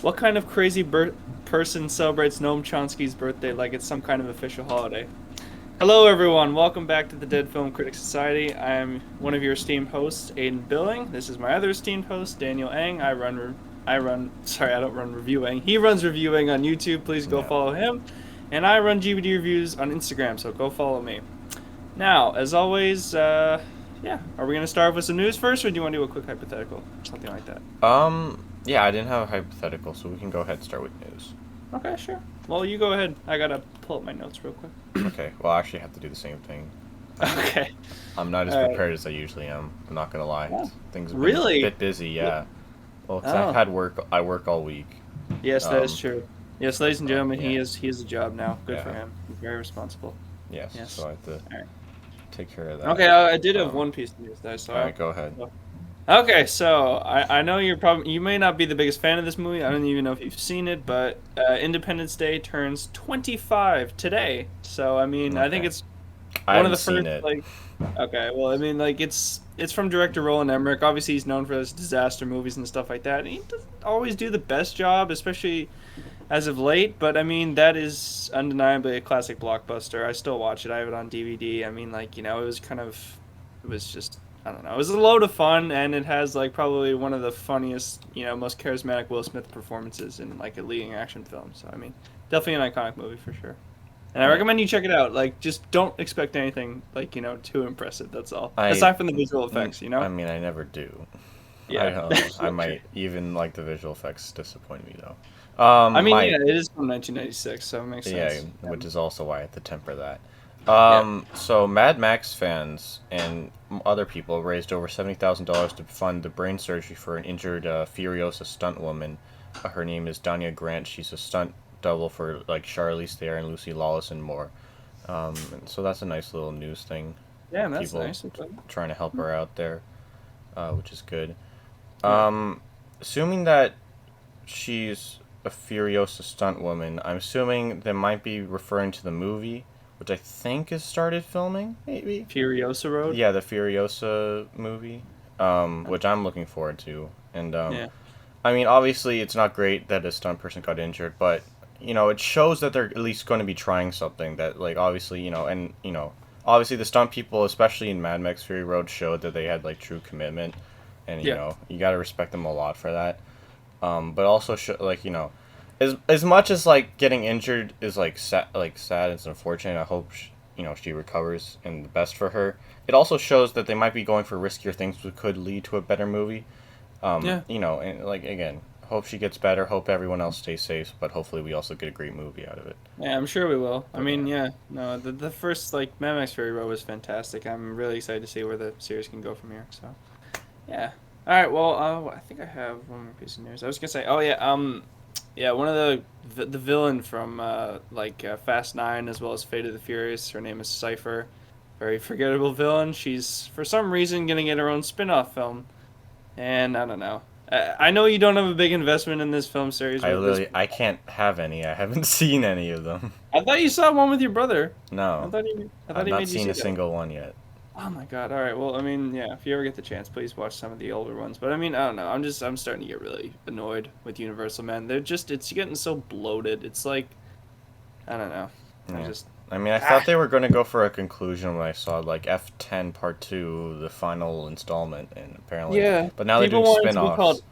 What kind of crazy person celebrates Noam Chomsky's birthday like it's some kind of official holiday? Hello, everyone. Welcome back to the Dead Film Critics Society. I'm one of your esteemed hosts, Aiden Billing. This is my other esteemed host, Daniel Eng. I don't run reviewing. He runs reviewing on YouTube. Please go Yeah. follow him. And I run GBD reviews on Instagram, so go follow me. Now, as always, yeah, are we going to start with some news first, or do you want to do a quick hypothetical? Something like that. Yeah, I didn't have a hypothetical, so we can go ahead and start with news. Okay, sure. Well, you go ahead. I got to pull up my notes real quick. Okay, well, I actually have to do the same thing. Okay. I'm not as All right. prepared as I usually am. I'm not gonna lie. Yeah. Things have been a Really? bit busy, yeah. Well, 'cause I've Oh, had work. I work all week. yes, that is Um, true. Yes, ladies and gentlemen, yeah, he has a job now. Good for yeah, him. He's very responsible. yes. Yes. So I have to All right. take care of that. Okay, I did have Um, one piece of news that I all saw. right, go ahead. Okay, so I know you may not be the biggest fan of this movie. I don't even know if you've seen it, but Independence Day turns 25 today. So I mean, I think Okay, it's I one of haven't the seen first it. like. Okay, well, I mean, like it's from director Roland Emmerich. Obviously, he's known for his disaster movies and stuff like that. And he doesn't always do the best job, especially as of late. But I mean, that is undeniably a classic blockbuster. I still watch it. I have it on DVD. I mean, like it was it was just I don't know. It was a load of fun, and it has like probably one of the funniest, most charismatic Will Smith performances in like a leading action film. So I mean, definitely an iconic movie for sure. And I Yeah, recommend you check it out. Like, just don't expect anything like too impressive. That's all. I. Aside from the visual effects, you I know. mean, I never do. I Yeah. don't know. I might even like the visual effects disappoint me though. I mean, My yeah, it is from 1996, so it makes Yeah, sense. which is also why I have to temper that. Yeah. So Mad Max fans and other people raised over $70,000 to fund the brain surgery for an injured Furiosa stunt woman. Her name is Danya Grant. She's a stunt double for like Charlize Theron, Lucy Lawless, and more. And so that's a nice little news thing. Yeah, that's People nice. Okay. trying to help her out there, which is good. Yeah. Um, Assuming that she's a Furiosa stunt woman, I'm assuming they might be referring to the movie, which I think has started filming, maybe? Furiosa Road. Yeah, the Furiosa movie, which I'm looking forward to. And, Yeah. I mean, obviously it's not great that a stunt person got injured, but, it shows that they're at least going to be trying something that, like, obviously, obviously the stunt people, especially in Mad Max Fury Road, showed that they had, like, true commitment. And, Yeah. you gotta respect them a lot for that. But also like as much as like getting injured is like sad and unfortunate. I hope she recovers and the best for her. It also shows that they might be going for riskier things, which could lead to a better movie. Yeah. And like again, hope she gets better. Hope everyone else stays safe. But hopefully we also get a great movie out of it. Yeah, I'm sure we will. I But mean, yeah, yeah. No, the first like Mad Max Fury Road was fantastic. I'm really excited to see where the series can go from here. So. Yeah. All right. Well, I think I have one more piece of news. I was gonna say, oh yeah, yeah, one of the villain from Fast Nine as well as Fate of the Furious. Her name is Cipher. Very forgettable villain. She's for some reason gonna get her own spin-off film, and I don't know. I know you don't have a big investment in this film series, but this I can't have any. I haven't seen any of them. I thought you saw one with your brother. No, I thought I've he not made you seen see a that. single one yet. Oh my god! All right. Well, I mean, yeah. If you ever get the chance, please watch some of the older ones. But I mean, I don't know. I'm starting to get really annoyed with Universal, man. It's getting so bloated. It's like, I don't know. I Yeah. just I mean, I ah thought they were going to go for a conclusion when I saw like F10 Part 2, the final installment, and apparently, yeah. but now they're People doing want it to be spin-offs. called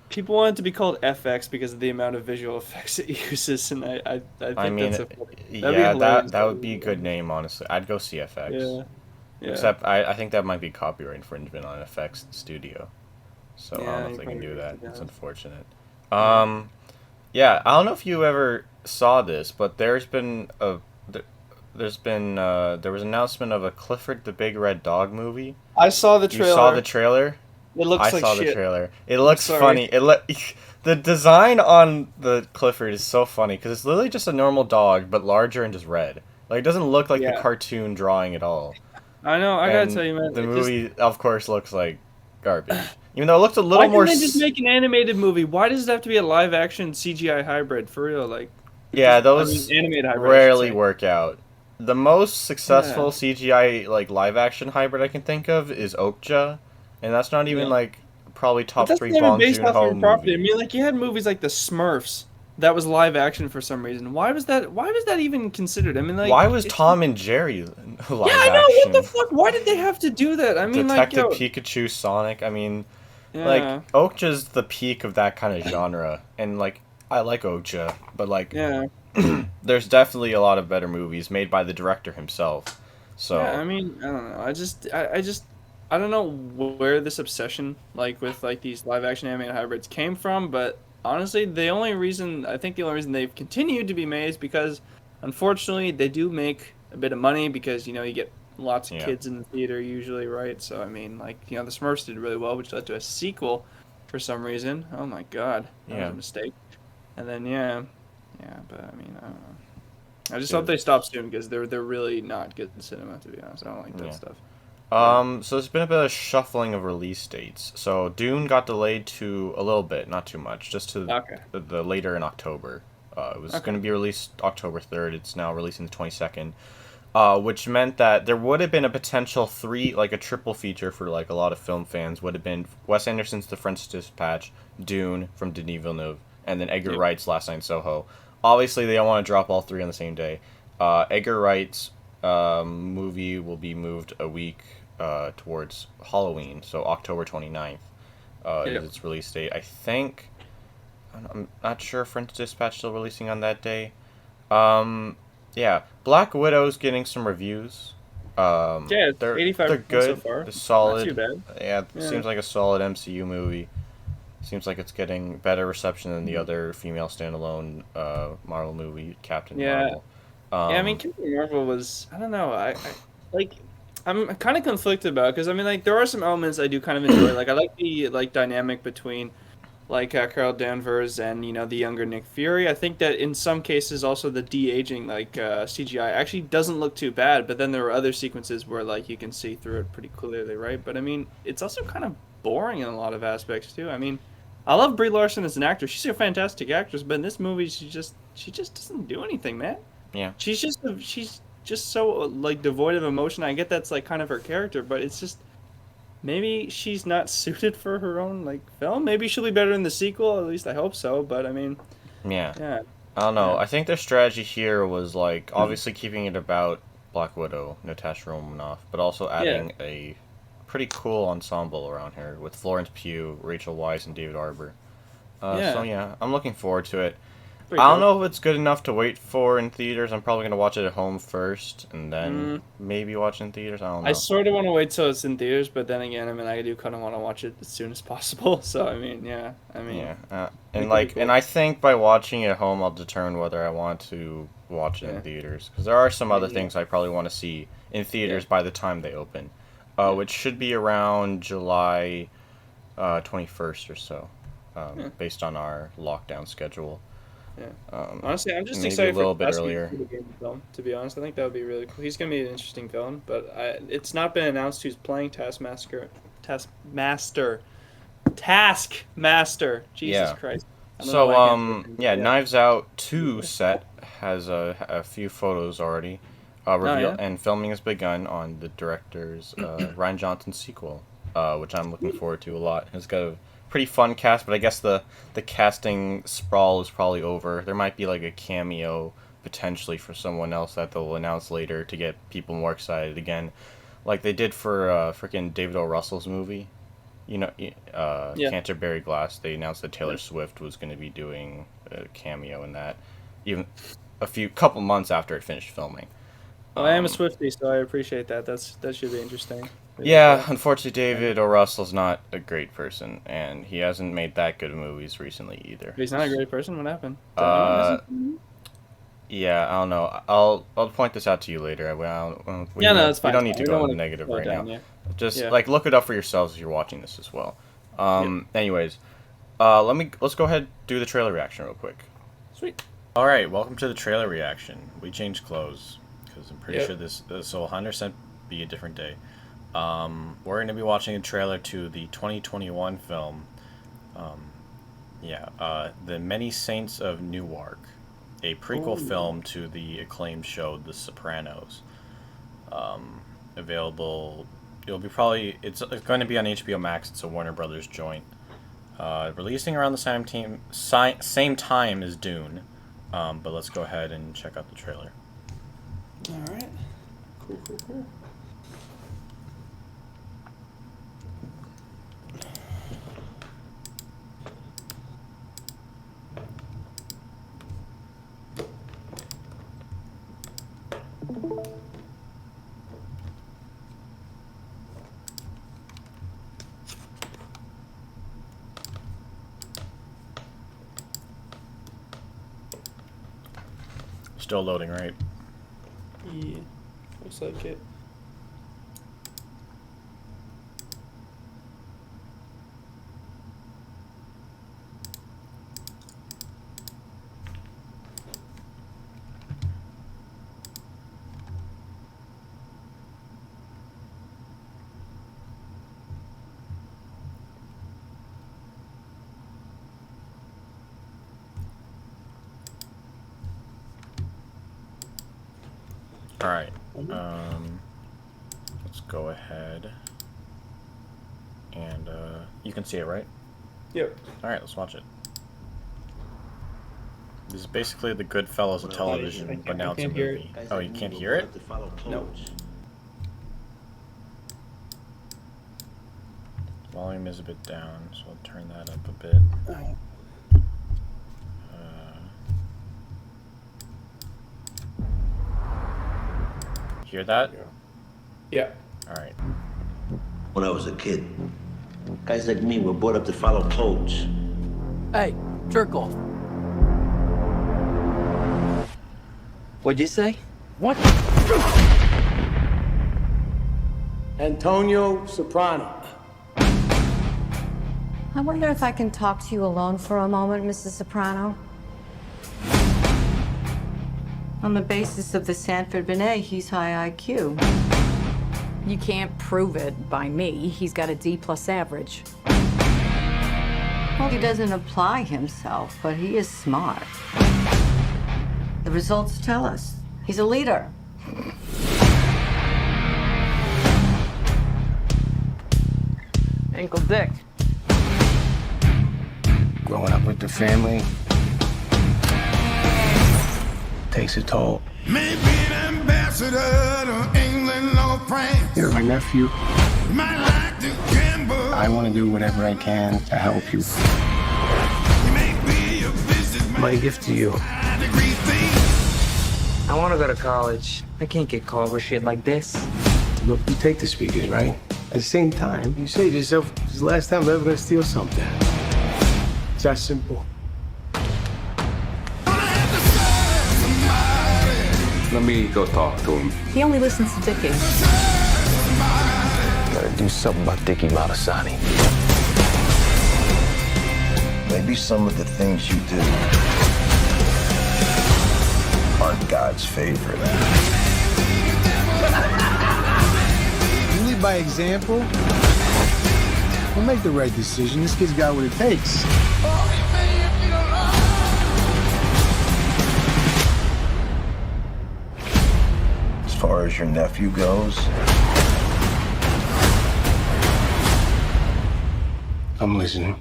People want it to be called FX because of the amount of visual effects it uses, and I I think mean, that'd be yeah, hilarious. that would be a good name, honestly. I'd go CFX. Yeah. Yeah. Except I think that might be copyright infringement on FX Studio. So I don't Yeah. know if You they can probably do right that. to It's down. unfortunate. Yeah. Um, yeah, I don't know if you ever saw this, but there was an announcement of a Clifford the Big Red Dog movie. I saw the You saw the trailer. trailer? It I looks like saw the shit. trailer. It I'm looks sorry. funny. The design on the Clifford is so funny because it's literally just a normal dog but larger and just red. Like it doesn't look like the Yeah. cartoon drawing at all. I know. I gotta tell And you, man. the It just movie, of course, looks like garbage. Even though it looks a Why little more. didn't they just make an animated movie? Why does it have to be a live action CGI hybrid? For real, like it Yeah, just I mean those animated hybrid, I should rarely say. work out. The most Yeah. successful CGI like live action hybrid I can think of is Okja, and that's not even Yeah. like probably But top that's three not even Bong based off of Joon-ho a property. I movie. mean, like you had movies like The Smurfs that was live action for some reason. Why was that? Why was that even considered? I mean, Why like was it's Tom and Jerry yeah, live I know. What the action? fuck? Why did they have to do that? I mean, like Detective yo, Pikachu, Sonic. I mean, like yeah, Okja's the peak of that kind of genre, and like I like Okja, but like yeah, there's definitely a lot of better movies made by the director himself. yeah. So I mean, I don't know. I don't know where this obsession like with like these live action animated hybrids came from, but honestly, the only reason they've continued to be made is because unfortunately they do make a bit of money because you get lots of yeah, kids in the theater usually, right? So I mean, like the Smurfs did really well, which led to a sequel for some reason. Oh my God, that was yeah, a mistake. And then yeah, but I mean, I don't know. I just hope it they stop was, soon because they're really not good cinema to be honest. I don't like that yeah. stuff. But So there's been a bit of shuffling of release dates. So Dune got delayed to a little bit, not too much, just to okay, the later in October. It was going okay, to be released October 3rd. It's now releasing the 22nd. Which meant that there would have been a potential like a triple feature for like a lot of film fans would have been Wes Anderson's The French Dispatch, Dune from Denis Villeneuve, and then Edgar yep, Wright's Last Night in Soho. Obviously, they don't want to drop all three on the same day. Edgar Wright's movie will be moved a week towards Halloween, so October 29th is yep. its release date. I think I'm not sure if French Dispatch still releasing on that day. Um, yeah, Black Widow's getting some reviews. Yeah, it's They're 85% so good. far. They're Not too solid. bad. Yeah, it Yeah. seems like a solid MCU movie. Seems like it's getting better reception than the other female standalone Marvel movie, Captain Yeah. Marvel. Yeah, I mean, Um, Captain Marvel was, I don't know, like, I'm kind of conflicted about it because I mean, like, there are some elements I do kind of enjoy. Like, I like the like dynamic between like Carol Danvers and the younger Nick Fury. I think that in some cases also the de-aging like CGI actually doesn't look too bad, but then there are other sequences where like you can see through it pretty clearly, right? But I mean, it's also kind of boring in a lot of aspects too. I mean, I love Brie Larson as an actor. She's a fantastic actress, but in this movie she just doesn't do anything, man. yeah, She's just so like devoid of emotion. I get that's like kind of her character, but it's just maybe she's not suited for her own like film. Maybe she'll be better in the sequel. At least I hope so. But I mean, yeah. yeah, I don't know. yeah, I think their strategy here was like obviously keeping it about Black Widow, Natasha Romanoff, but also yeah, adding a pretty cool ensemble around here with Florence Pugh, Rachel Weisz, and David Arbor. So yeah. yeah, I'm looking forward to it. Pretty I don't dope. know if it's good enough to wait for in theaters. I'm probably gonna watch it at home first, and then Mm, maybe watch in theaters. I don't I know. sort of want to wait till it's in theaters, but then again, I mean, I do kind of want to watch it as soon as possible. So I mean, yeah, I mean, Yeah, it and could be like, and cool. I think by watching it at home, I'll determine whether I want to watch it in Yeah, theaters. Because there are some I other mean, yeah, things I probably want to see in yeah, theaters by the time they open, yeah, which should be around July 21st or so, yeah, based on our lockdown schedule. yeah. Um, Honestly, I'm just Maybe a excited for little bit Kowski's earlier. Video Game film. To be honest, I think that would be really cool. He's gonna be an interesting film, but it's not been announced who's playing Taskmaster. Jesus Yeah. Christ. I don't know So, why I can't say it. yeah, Yeah. Knives Out 2 set has a few photos already. Oh Reveal yeah. and filming has begun on the director's Ryan Johnson sequel, which I'm looking forward to a lot. It's got a pretty fun cast, but I guess the casting sprawl is probably over. There might be like a cameo potentially for someone else that they'll announce later to get people more excited again, like they did for freaking David O. Russell's movie. Yeah. Canterbury Glass. They announced that Taylor Yeah. Swift was going to be doing a cameo in that, even a few couple months after it finished filming. Well, I am a Um, Swiftie, so I appreciate that. That should be interesting. Really yeah, cool. unfortunately, Yeah. David O. Russell's not a great person, and he hasn't made that good of movies recently either. But he's not a great person. What happened? Is anyone Uh, missing? yeah, I don't know. I'll point this out to you later. Yeah, no, it's We fine. don't It's need fine. to We go don't into want to negative slow it right now. down. Yeah. Just Yeah. like look it up for yourselves if you're watching this as well. Yep. Anyways, let's go ahead and do the trailer reaction real quick. Sweet. All right, welcome to the trailer reaction. We changed clothes because I'm pretty Yep. sure this will 100% be a different day. We're going to be watching a trailer to the 2021 film, um, The Many Saints of Newark, a prequel Ooh. film to the acclaimed show The Sopranos. Available It's going to be on HBO Max. It's a Warner Brothers joint. Releasing around the same time as Dune. But let's go ahead and check out the trailer. All right. Cool. Still loading, right? Yeah, looks like it. All right. Let's go ahead. And you can see it, right? Yep. All right, let's watch it. This is basically the Goodfellas of television, but now it's a movie. Oh, you can't hear it? No. Volume is a bit down, so I'll turn that up a bit. Hear that? Yeah. All right. When I was a kid, guys like me were brought up to follow codes. Hey, jerk off. What'd you say? What? Antonio Soprano. I wonder if I can talk to you alone for a moment, Mrs. Soprano. On the basis of the Sanford Binet, he's high IQ. You can't prove it by me. He's got a D+ average. Well, he doesn't apply himself, but he is smart. The results tell us. He's a leader. Uncle Dick. Growing up with the family takes a toll. Maybe an ambassador to England or France. You're my nephew. Might like to gamble. I want to do whatever I can to help you. You may be a businessman. My gift to you. Degree thief. I want to go to college. I can't get caught with shit like this. Look, you take the speakers, right? At the same time, you say to yourself, this is the last time I'm ever going to steal something. It's that simple. Let me go talk to him. He only listens to Dickie. Gotta do something about Dickie Malasani. Maybe some of the things you do aren't God's favorite. You lead by example. We'll make the right decision. This kid's got what it takes. As far as your nephew goes, I'm listening.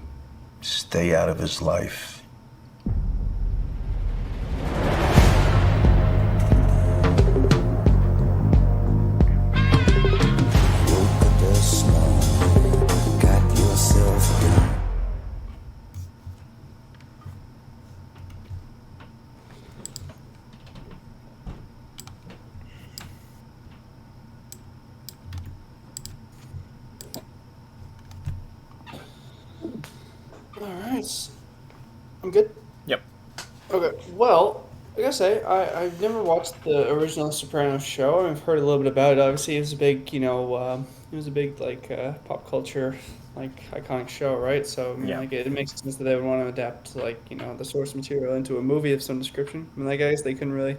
stay out of his life. Alright. I'm good? Yep. Okay, well, like I say, I've never watched the original Sopranos show. I've heard a little bit about it. Obviously, it was a big, pop culture, iconic show, right? So, I mean, Yeah. it makes sense that they would want to adapt, the source material into a movie of some description. I mean, I guess they couldn't really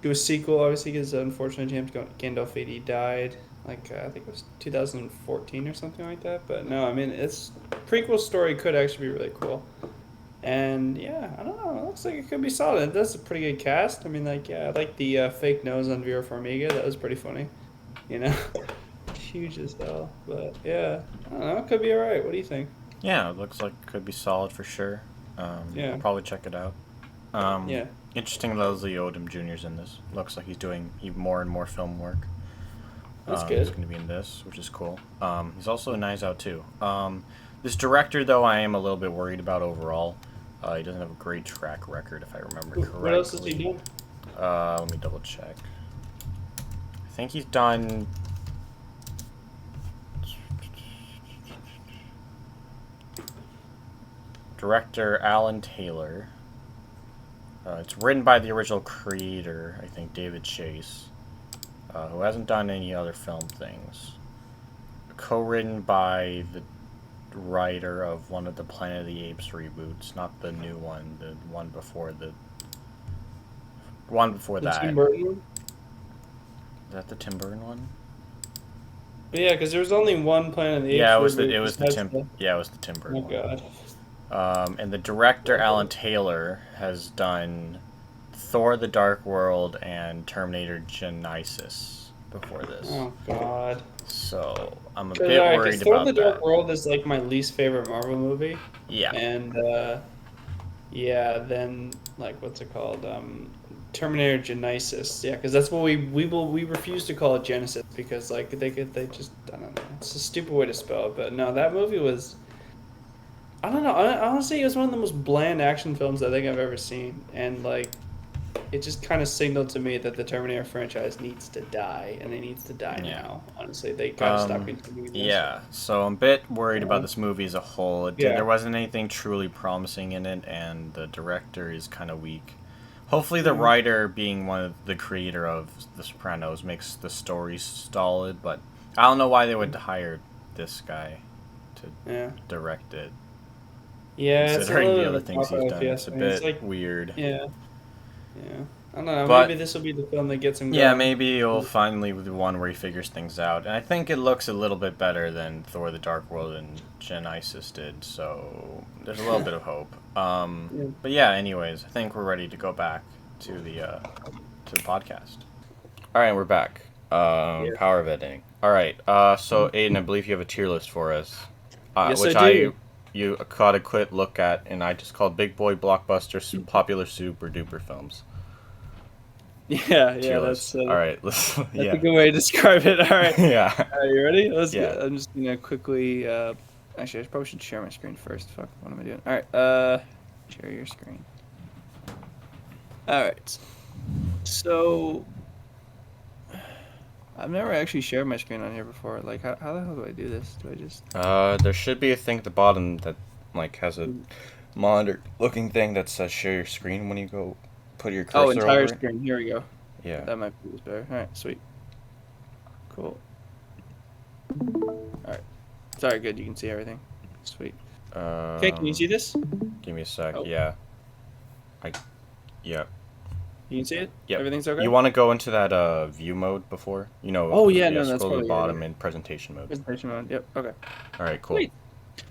do a sequel, obviously, because unfortunately James Gandolfini died, I think it was 2014 or something like that. But no, I mean, it's prequel story could actually be really cool. And yeah, I don't know. It looks like it could be solid. It does a pretty good cast. I mean, I like the fake nose on Vera Farmiga. That was pretty funny. You know? huge as hell. But yeah, I don't know. It could be alright. What do you think? Yeah, it looks like it could be solid for sure. Yeah. I'll probably check it out. Yeah. Interesting that Leslie Odom Jr.'s in this. Looks like he's doing more and more film work. That's He's good. going to be in this, which is cool. He's also in Knives Out too. This director, though, I am a little bit worried about overall. He doesn't have a great track record, if I remember correctly. What else has he done? Let me double check. I think he's done. Director Alan Taylor. It's written by the original creator, I think, David Chase, who hasn't done any other film things. Co-written by the writer of one of the Planet of the Apes reboots, not the new one, the one before that. Tim Burton one? Is that the Tim Burton one? But yeah, because there was only one Planet of the Apes. Yeah, it was reboot the Tim. besides Yeah, it was the Tim Burton Oh one. god. And the director Alan Taylor has done Thor: The Dark World and Terminator Genisys before this. Oh god. So I'm a 'Cause, bit alright, 'cause worried Thor: about The Dark that. World is like my least favorite Marvel movie. Yeah. And yeah, then like what's it called? Terminator Genisys. Yeah, because that's what we refuse to call it Genesis because like they just I don't know. It's a stupid way to spell it, but no, that movie was. I don't know. Honestly, it was one of the most bland action films I think I've ever seen, and like, it just kind of signaled to me that the Terminator franchise needs to die, and it needs to die Yeah. now. Honestly, they gotta stop continuing this. Yeah, so I'm a bit worried about this movie as a whole. Yeah. There wasn't anything truly promising in it, and the director is kind of weak. Hopefully, the writer, being one of the creator of The Sopranos, makes the story solid. But I don't know why they would hire this guy to Yeah. direct it. Yeah, it's a Considering little the other bit things he's pop-up, done, yeah, it's a I mean, it's bit like- weird. Yeah. I don't know. But- Maybe this will be the film that gets him. Yeah, going. maybe he'll finally be the one where he figures things out. And I think it looks a little bit better than Thor: The Dark World and Genisys did, so there's a little bit of hope. But yeah, anyways, I think we're ready to go back to the podcast. All right, we're back. Power of editing. All right, so Aiden, I believe you have a tier list for us, Yes, which I do. you caught a quick look at, and I just called Big Boy Blockbuster Popular Super Duper Films. Yeah, Tier that's list. All right, let's. that's Yeah. a good way to describe it. All right. Yeah. Are you ready? Let's Yeah. get. I'm just gonna quickly. Actually, I probably should share my screen first. Fuck. What am I doing? All right. Share your screen. All right. So, I've never actually shared my screen on here before. Like, how the hell do I do this? Do I just? There should be a thing at the bottom that like has a monitor-looking thing that says share your screen when you go put your cursor Oh, entire over it. screen. Here we go. Yeah. That might be better. All right. Sweet. Cool. All right. Sorry. Good. You can see everything. Sweet. Okay. Can you see this? Give me a sec. Oh. Yeah. Yeah. You can see it. Yep. Everything's okay. You want to go into that view mode before? You know. Oh, yeah, no, that's scroll to probably the a good bottom idea. in presentation mode. Presentation mode. Yep. Okay. All right. Cool. Sweet.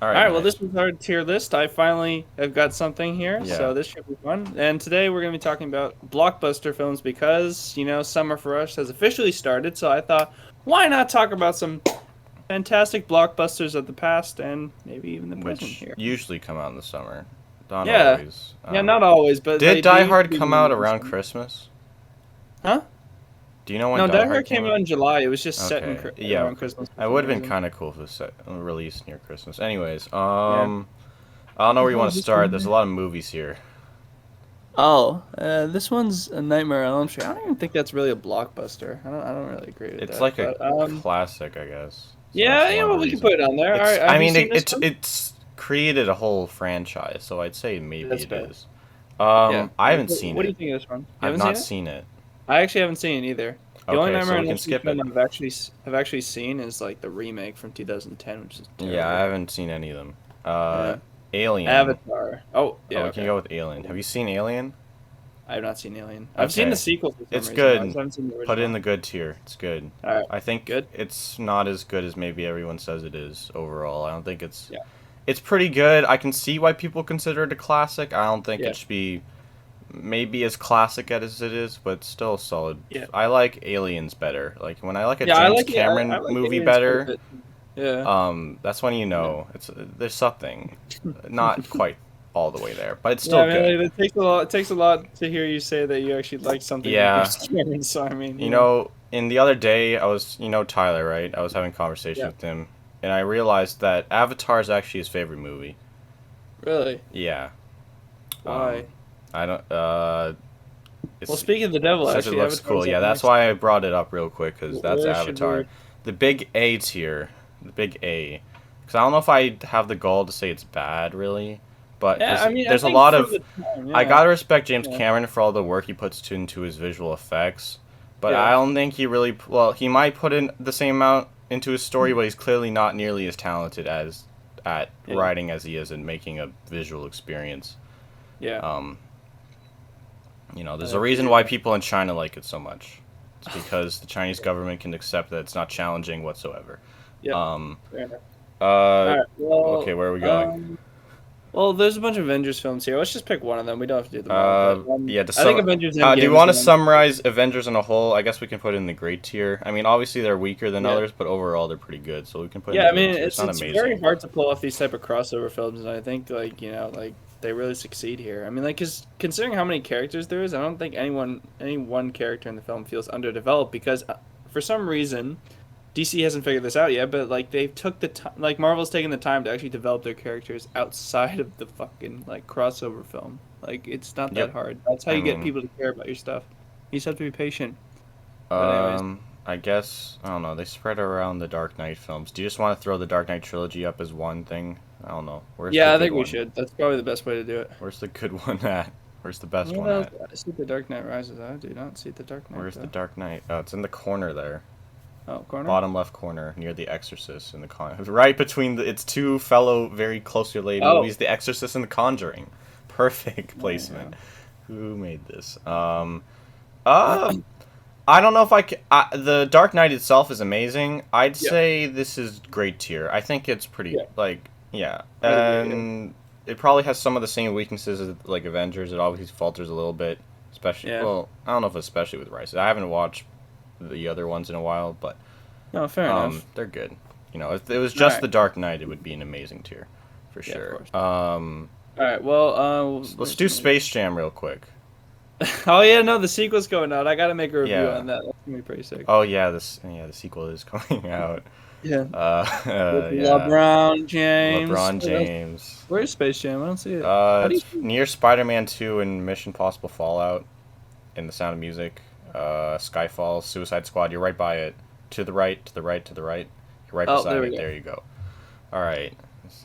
All All right. Well, nice. this was our tier list. I finally have got something here, Yeah. so this should be fun. And today we're going to be talking about blockbuster films because summer for us has officially started. So I thought, why not talk about some fantastic blockbusters of the past and maybe even the present Which here. usually come out in the summer. Not Yeah. always. Yeah, not always, but they Did Die do Hard do come out in the around summer. Christmas? Huh? Do you know when No, Die Die Hard came out in July. It was just set in Okay, yeah. around Christmas. It would have been kind of cool if it was released near Christmas. Anyways, I don't know where you want to start. There's a lot of movies here. Oh, this one's A Nightmare on Elm Street. I don't even think that's really a blockbuster. I don't really agree with that. It's like a but, classic, I guess. So yeah, that's one we can reason. put it on there. All It's- right. I have you mean, seen this it's one? it's created a whole franchise, so I'd say maybe That's it fair. is. Yeah. I haven't What- seen What do you it. think of this one? You I've haven't not seen seen it. it? I actually haven't seen it either. The only Okay, so Nightmare we on can Elm Street skip it. film I've actually seen is like the remake from 2010, which is terrible. Yeah, I haven't seen any of them. Yeah. Alien. Avatar. Oh, yeah. Oh, we okay. can go with Alien. Have you seen Alien? I have not seen Alien. I've seen Okay. the sequel. For some It's reason, good. I just haven't seen the Put it in original. the good tier. It's good. All right. I think Good. it's not as good as maybe everyone says it is overall. I don't think it's. Yeah. It's pretty good. I can see why people consider it a classic. I don't think Yeah. it should be maybe as classic as it is, but still solid. Yeah. I like Aliens better. Like when I like a Yeah, I James like Cameron I like movie Aliens better, quite a bit. Yeah. that's when you know there's something, not quite all the way there, but it's Yeah, still I mean, good. like, it takes a lot. It takes a lot to hear you say that you actually like something. Yeah. From James Cameron, so I mean, You know, in the other day, I was, Tyler, right? I was having a conversation Yeah. with him, and I realized that Avatar is actually his favorite movie. really, Yeah. why? I don't. It's, Well, speaking of the devil, says actually, it looks Avatar's cool. Yeah, up that's next. why I brought it up real quick because that's Where should Avatar. we- The big A tier, the big A. Because I don't know if I have the gall to say it's bad, really, but Yeah, 'cause I mean, there's a think lot for of. the time, I yeah. gotta respect James Yeah. Cameron for all the work he puts into his visual effects, but Yeah. I don't think he really. Well, he might put in the same amount into his story, but he's clearly not nearly as talented at Yeah. writing as he is in making a visual experience. Yeah. There's a reason why people in China like it so much. It's because the Chinese government can accept that it's not challenging whatsoever. Yeah. Um, Fair enough. uh, Alright, well, okay, where are we going? Well, there's a bunch of Avengers films here. Let's just pick one of them. We don't have to do them all. but, Yeah, I think Avengers do Endgame you is want to the one. summarize Avengers in a whole? I guess we can put it in the great tier. I mean, obviously they're weaker than Yeah. others, but overall they're pretty good. So we can put. It Yeah, in I the mean, great tier. it's not very amazing. hard to pull off these type of crossover films, and I think like they really succeed here. I mean, like, cause considering how many characters there is, I don't think any one character in the film feels underdeveloped because for some reason DC hasn't figured this out yet, but like they've took the time, like Marvel's taken the time to actually develop their characters outside of the fucking like crossover film. Like it's not that Yep. hard. That's how I you get mean- people to care about your stuff. You just have to be patient. But anyways. I guess I don't know. They spread around the Dark Knight films. Do you just want to throw the Dark Knight trilogy up as one thing? I don't know. Where's Yeah, the I good think we one? should. That's probably the best way to do it. Where's the good one at? Where's the best one Well, at? I see the Dark Knight Rises. I do not see the Dark Knight. Where's the though. Dark Knight? Oh, it's in the corner there. Oh, corner. Bottom left corner near The Exorcist and the right between its two fellow very closely related Oh. movies, The Exorcist and The Conjuring. Perfect placement. Who made this? I don't know if the Dark Knight itself is amazing. I'd say this is great tier. I think it's pretty Yeah. and it probably has some of the same weaknesses as like Avengers. It obviously falters a little bit, especially. Yeah. Well, I don't know if especially with Rises. I haven't watched the other ones in a while, but No, fair enough. they're good. If it was just Alright. The Dark Knight, it would be an amazing tier, for Yeah, of sure. course. All right. Well, Let's do Space Jam real quick. Oh yeah, no, the sequel's going out. I gotta make a review Yeah. on that. That's gonna be pretty sick. Oh yeah, the sequel is coming out. Yeah. Yeah. LeBron James. LeBron James. Where's Space Jam? I don't see it. It's near Spider-Man 2 and Mission Impossible Fallout, in The Sound of Music, Skyfall, Suicide Squad. You're right by it. To the right, to the right, to the right. You're right Oh, beside there we it. go. There you go. All right.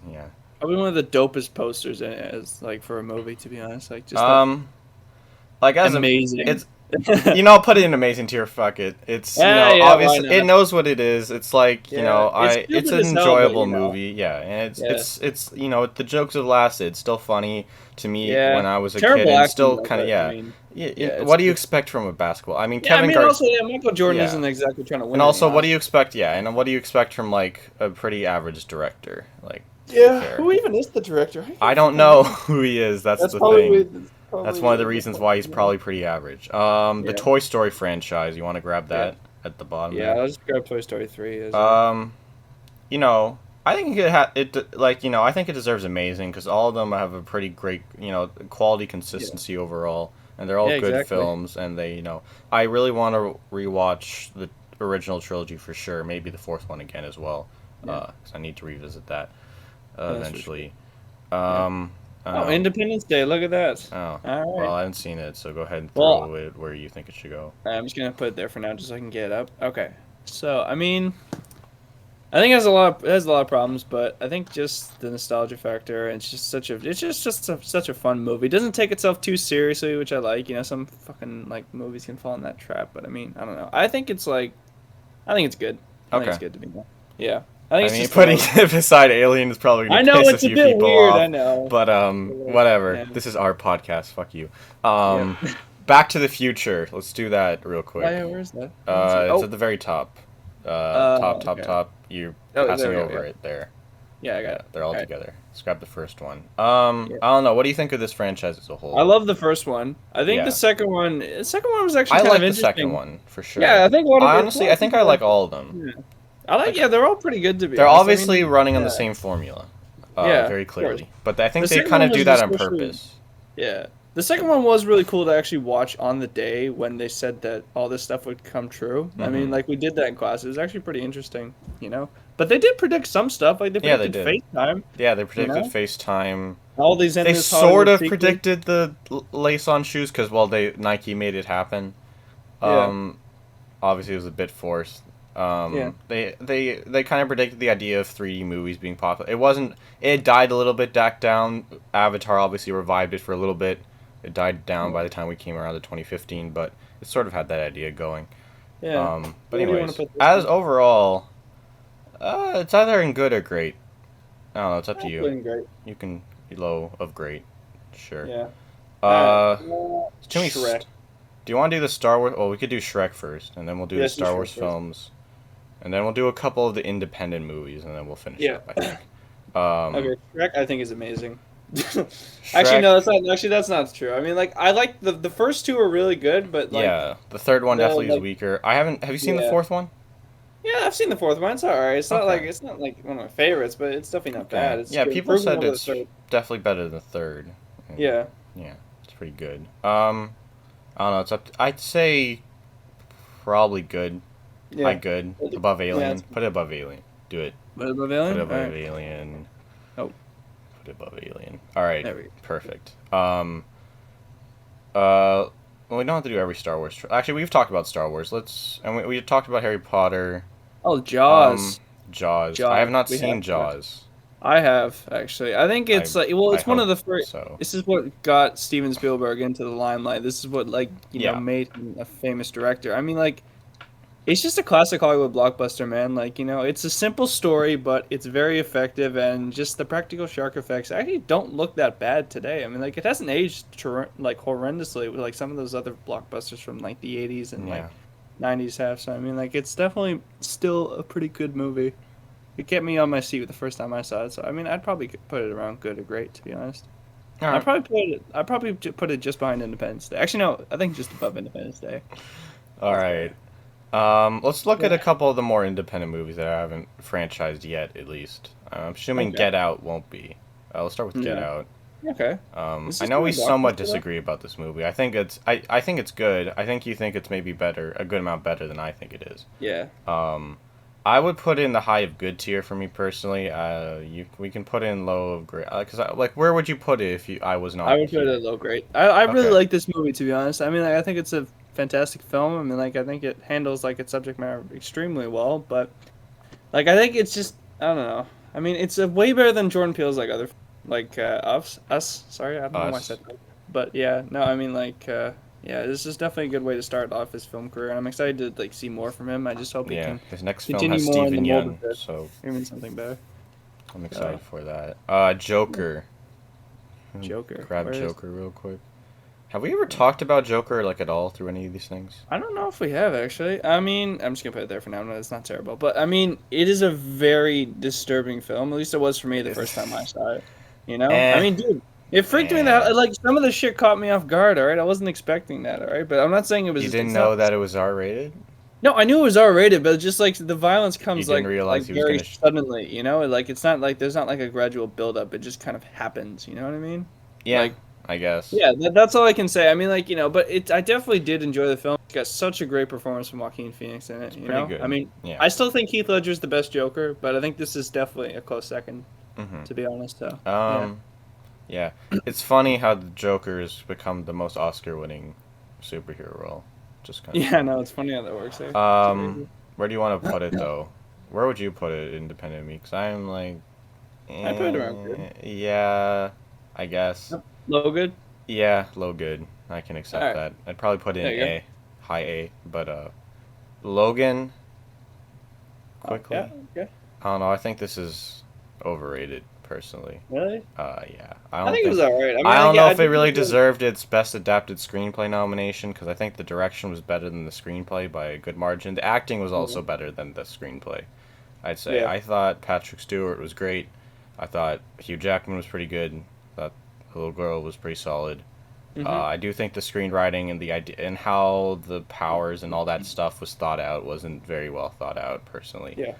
Yeah. Probably one of the dopest posters in it as like for a movie, to be honest. Like just Like as amazing. It's put it in amazing tier. Fuck it. It's Yeah, yeah, obviously why not? it knows what it is. It's like Yeah, it's it's stupid an as hell, but, enjoyable movie. Yeah, and it's the jokes have lasted. It's still funny to me Yeah. when I was a Terrible kid, and acting, still though, kind of but, I mean, yeah. it's What do you good. expect from a basketball? I mean, Yeah, Kevin also, Michael Jordan Yeah. isn't exactly trying to win. and also, anything, what do you expect? Yeah, and what do you expect from like a pretty average director? Like, Yeah, fair. who even is the director? I don't know who he is. That's the probably thing. That's one of the reasons why he's probably pretty average. Yeah. The Toy Story franchise. You want to grab that at the bottom? Yeah, there? I'll just grab Toy Story 3. I think I think it deserves amazing because all of them have a pretty great, quality consistency overall, and they're all Yeah, good exactly. films. And they, I really want to rewatch the original trilogy for sure. Maybe the fourth one again as well, because I need to revisit that That's for eventually. Independence Day. Look at that. Oh, All right. well, I haven't seen it, so go ahead and Well- throw it where you think it should go. I'm just gonna put it there for now, just so I can get it up. Okay. So I mean, I think it has a lot of problems, but I think just the nostalgia factor, and it's just such a fun movie. It doesn't take itself too seriously, which I like. Some fucking like movies can fall in that trap, but I mean, I don't know. I think it's good. I think Okay. it's good to me. Yeah. I think I it's mean, just putting fun. it beside Alien is probably I gonna know piss it's a a few bit people weird. off. I know. But whatever. Yeah. This is our podcast. Fuck you. Back to the Future. Let's do that real quick. Where's that? It's at the very top. Top. okay. Top. You're Oh, passing there we go, over yeah. it there. Yeah, I got it. They're all Alright. together. Let's grab the first one. I don't know. What do you think of this franchise as a whole? I love the first one. I think Yeah. the second one was actually I kind like of the interesting. second one for sure. Yeah, I think one of I the- honestly, I think I like all of them. Yeah. Yeah, they're all pretty good to be They're honest. I obviously mean, running on the yeah. same formula, Yeah, very of course. clearly. But I think The they second kind of one do was that on especially- purpose. Yeah. The second one was really cool to actually watch on the day when they said that all this stuff would come true. I mean, Mhm. like, we did that in class. It was actually pretty interesting, you know? But they did predict some stuff. Like, they Yeah, they predicted FaceTime. Yeah, they predicted know? FaceTime. All these They endless sort Hollywood of sequels. predicted the lace on shoes because, well, Nike made it happen. Yeah. Obviously, it was a bit forced. Yeah. They kind of predicted the idea of 3D movies being popular. It wasn't. It died a little bit back down. Avatar obviously revived it for a little bit. It died down by the time we came around to 2015, but it sort of had that idea going. Yeah. But Where do you wanna anyways, put this as one? overall, it's either in good or great. I don't know. It's up to you. Doing great. You can be low of great. Sure. Yeah. It's too many Shrek. Do you want to do the Star Wars? Oh, we could do Shrek first, and then we'll do the Yes, do Star Shrek Wars first. films, and then we'll do a couple of the independent movies, and then we'll finish Yeah. up. I think. Okay, Shrek I think is amazing. Shrek- Actually, no, that's not. Actually, that's not true. I mean, like, I like the first two are really good, but like, yeah, the third one the, definitely is like- weaker. I haven't. Have you seen the Yeah. fourth one? yeah, I've seen the fourth one. It's alright. It's not Okay. like one of my favorites, but it's definitely not bad. It's Yeah, good. people Improvement said over the it's third. definitely better than the third. And Yeah, Yeah, it's pretty good. I don't know. It's up. I'd say probably good. yeah. High good. Above Alien. it's- Put it above Alien. Do it. But above Put it Alien. above Alright. Alien. Oh. Put it above Alien. All right. There we go. Perfect. Well, we don't have to do every Star Wars. Actually, we've talked about Star Wars. And we talked about Harry Potter. Oh, Jaws. Jaws. Jaws. I have not We seen have Jaws. I have actually. I think it's I- like well, it's I one of the hope first. so. This is what got Steven Spielberg into the limelight. This is what like Yeah. made him a famous director. I mean, like, it's just a classic Hollywood blockbuster, man. Like, it's a simple story, but it's very effective, and just the practical shark effects actually don't look that bad today. I mean, like, it hasn't aged like horrendously with like some of those other blockbusters from like the '80s and like '90s have. So I mean, like, it's definitely still a pretty good movie. It kept me on my seat the first time I saw it. So I mean, I'd probably put it around good or great, to be honest. All right. I'd probably put it just behind Independence Day. Actually, no, I think just above Independence Day. All right. Let's look at a couple of the more independent movies that I haven't franchised yet, at least. I'm assuming Okay. Get Out won't be. Let's start with Get Yeah. Out. Okay. I This is know we pretty somewhat blockbuster, though. disagree about this movie. I think I think it's good. I think you think it's maybe better, a good amount better than I think it is. Yeah. I would put in the high of good tier for me personally. We can put in low of great. Because where would you put it if I was not? I would put it at low grade. I really Okay. like this movie, to be honest. I mean, like, I think it's a fantastic film. I mean, like, I think it handles like its subject matter extremely well. But like, I think it's just I don't know. I mean, it's a way better than Jordan Peele's like other us. Sorry, I don't know why I Us. said that. But yeah, no, I mean like yeah, this is definitely a good way to start off his film career, and I'm excited to like see more from him. I just hope he Yeah, can his next film continue has more in Steven the mold Yeun, of it. so even something better. I'm excited for that. Joker. Joker. Grab Where is- Joker real quick. Have we ever talked about Joker like at all through any of these things? I don't know if we have actually. I mean, I'm just gonna put it there for now. No, it's not terrible, but I mean, it is a very disturbing film. At least it was for me the first time I saw it. You know, Eh. I mean, dude, it freaked me out. Like some of the shit caught me off guard. All right, I wasn't expecting that. All right, but I'm not saying it was. You didn't it's know not- that it was R-rated? No, I knew it was R-rated, but just like the violence comes You didn't like, realize he was very gonna suddenly. You know, like it's not like there's not like a gradual build up. It just kind of happens. You know what I mean? Yeah, Like, I guess. yeah, that's all I can say. I mean, like, but I definitely did enjoy the film. It's got such a great performance from Joaquin Phoenix in it. You pretty know, good. I mean, Yeah. I still think Heath Ledger's the best Joker, but I think this is definitely a close second, Mhm. to be honest. So, Yeah. It's funny how the Joker's become the most Oscar-winning superhero role. Just kind of. yeah, no, it's funny how that works. There. Where do you want to put it though? Where would you put it independent of me? Because I'm like. I put it around good. Yeah, I guess. Low good. Yeah, low good. I can accept Alright. that. I'd probably put in There you go. A, high A, but Logan. Quickly. Yeah. Okay. I don't know. I think this is overrated, personally. Really? Yeah. I think it was alright. I don't know if it did really think deserved its best adapted screenplay nomination because I think the direction was better than the screenplay by a good margin. The acting was also better than the screenplay, I'd say. Yeah. I thought Patrick Stewart was great. I thought Hugh Jackman was pretty good. I thought the little girl was pretty solid. I do think the screenwriting and the idea and how the powers and all that stuff was thought out wasn't very well thought out, personally. Yeah.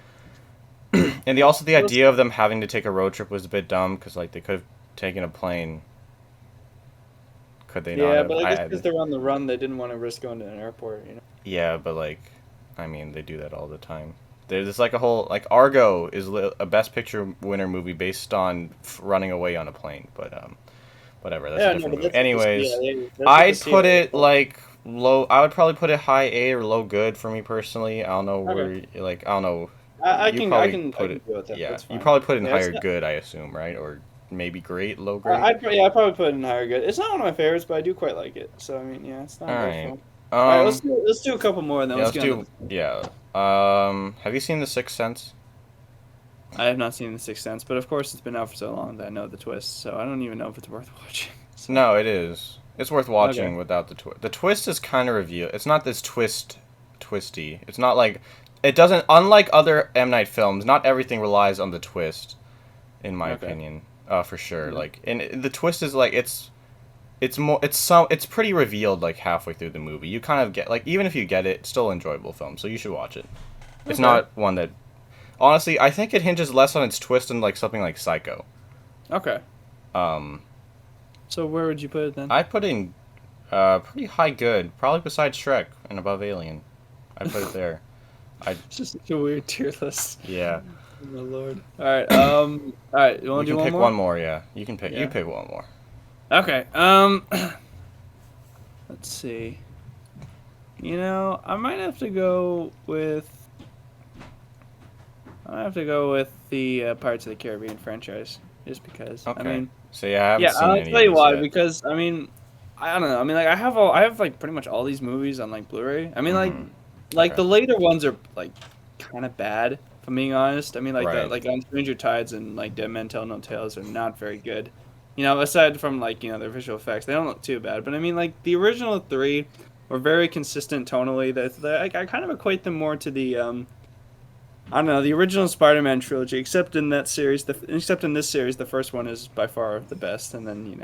And the idea of them having to take a road trip was a bit dumb because like they could have taken a plane. Could they not? Yeah, have? but I guess because they're on the run, they didn't want to risk going to an airport. You know. Yeah, but like, I mean, they do that all the time. There's like a whole like Argo is a Best Picture winner movie based on running away on a plane, but whatever. That's a different movie. Anyways, I'd put it like low. I would probably put it high A or low good for me personally. I don't know where like I don't know. I can put it. Yeah, you probably put it in higher good, I assume, right? Or maybe great, low grade. I'd probably put it in higher good. It's not one of my favorites, but I do quite like it. So I mean, yeah, it's not. All right. All right, let's do a couple more, and then yeah, let's do. Yeah. Have you seen The Sixth Sense? I have not seen The Sixth Sense, but of course it's been out for so long that I know the twist. So I don't even know if it's worth watching. So. No, it is. It's worth watching without the twist. The twist is kind of revealed. It's not this twisty. It's not like it doesn't. Unlike other M. Night films, not everything relies on the twist, in my opinion. For sure. Mm-hmm. Like, and the twist is like it's pretty revealed like halfway through the movie. You kind of get like even if you get it, it's still an enjoyable film. So you should watch it. It's not one that. Honestly, I think it hinges less on its twist than like something like Psycho. Okay. So where would you put it then? I put in pretty high good, probably besides Shrek and above Alien. I put it there. It's just such a weird tier list. Yeah. Oh my lord. All right. All right. You want to do one more? Pick one more. Yeah. You can pick. Yeah. You pick one more. Okay. Let's see. You know, I might have to go with. The Pirates of the Caribbean franchise, just because. Okay. I mean, so yeah, I haven't seen I'll any tell you why. yet. Because I mean, I don't know. I mean, like I have like pretty much all these movies on like Blu-ray. I mean, like the later ones are like kind of bad. If I'm being honest. I mean, like like on Stranger Tides and like Dead Men Tell No Tales are not very good. You know, aside from like their visual effects, they don't look too bad. But I mean, like the original three were very consistent tonally. That I kind of equate them more to the I don't know, the original Spider-Man trilogy, except in this series, the first one is by far the best, and then,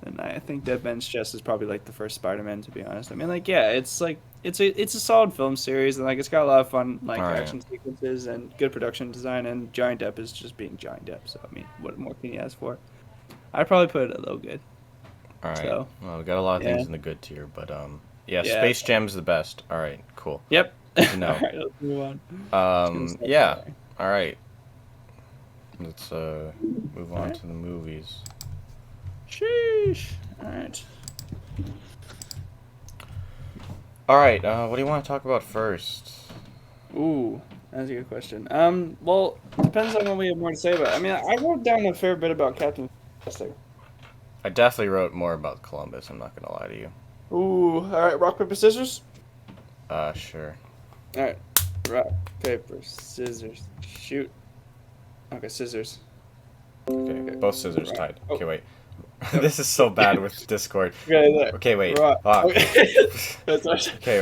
and I think Dead Man's Chest is probably, like, the first Spider-Man, to be honest. I mean, like, yeah, it's, like, it's a solid film series, and, like, it's got a lot of fun, like, action sequences and good production design, and Johnny Depp is just being Johnny Depp, so, I mean, what more can you ask for? I'd probably put it a little good. All right. So, well, we got a lot of things in the good tier, but, yeah, Space Jam's the best. All right, cool. Yep. No. All right, let's move on. Yeah. All right. Let's move on to the movies. Sheesh. All right. All right. What do you want to talk about first? Ooh, that's a good question. Well, depends on what we have more to say about. I mean, I wrote down a fair bit about Captain Fantastic. I definitely wrote more about Columbus. I'm not gonna lie to you. Ooh. All right. Rock paper scissors. Sure. All right, rock, paper, scissors, shoot. Okay, scissors. Okay, both scissors tied. Okay, wait. This is so bad with Discord. Okay, wait. Rock. Okay,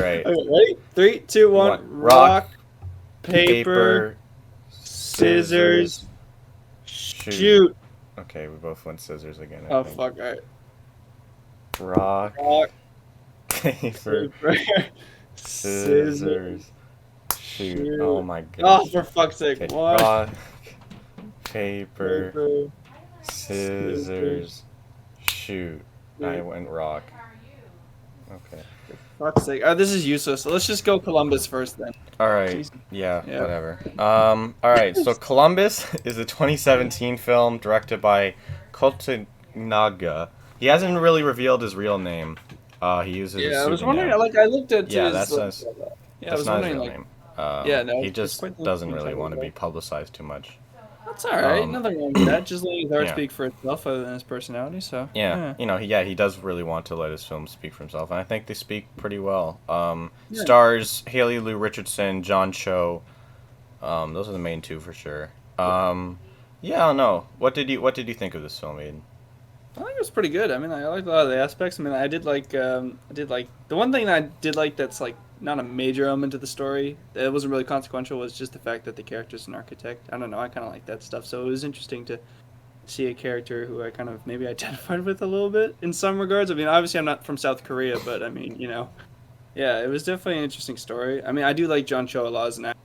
right. Okay, ready? 3, 2, 1. Rock, paper, scissors, shoot. Okay, we both went scissors again. Oh, fuck, alright. Rock, paper, scissors, shoot. Oh my god. Oh, for fuck's sake. Okay. What? Rock, paper, scissors, shoot. I went rock. Okay. For fuck's sake. This is useless. So let's just go Columbus first then. Alright. Yeah, whatever. Alright, so Columbus is a 2017 film directed by Kotanaga. He hasn't really revealed his real name. He uses a pseudonym. I was wondering, like, I looked at that's I was not wondering, his real like, name. He just doesn't really want to be publicized too much. That's alright, nothing wrong with that. Just letting his art speak for itself other than his personality, so. Yeah, he does really want to let his films speak for himself, and I think they speak pretty well. Stars Haley Lou Richardson, John Cho. Those are the main two for sure. Yeah, I don't know. What did you think of this film, Aiden? I think it was pretty good. I mean, I liked a lot of the aspects. I mean, I did like the one thing I did like that's like not a major element to the story. It wasn't really consequential. Was just the fact that the character's an architect. I don't know. I kind of like that stuff. So it was interesting to see a character who I kind of maybe identified with a little bit in some regards. I mean, obviously I'm not from South Korea, but I mean, yeah, it was definitely an interesting story. I mean, I do like John Cho a lot as an actor.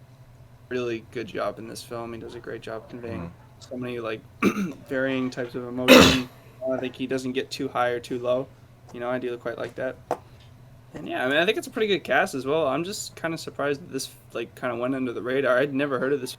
Really good job in this film. He does a great job conveying so many like varying types of emotion. I think he doesn't get too high or too low. I do quite like that. And yeah, I mean, I think it's a pretty good cast as well. I'm just kind of surprised that this like kind of went under the radar. I'd never heard of this.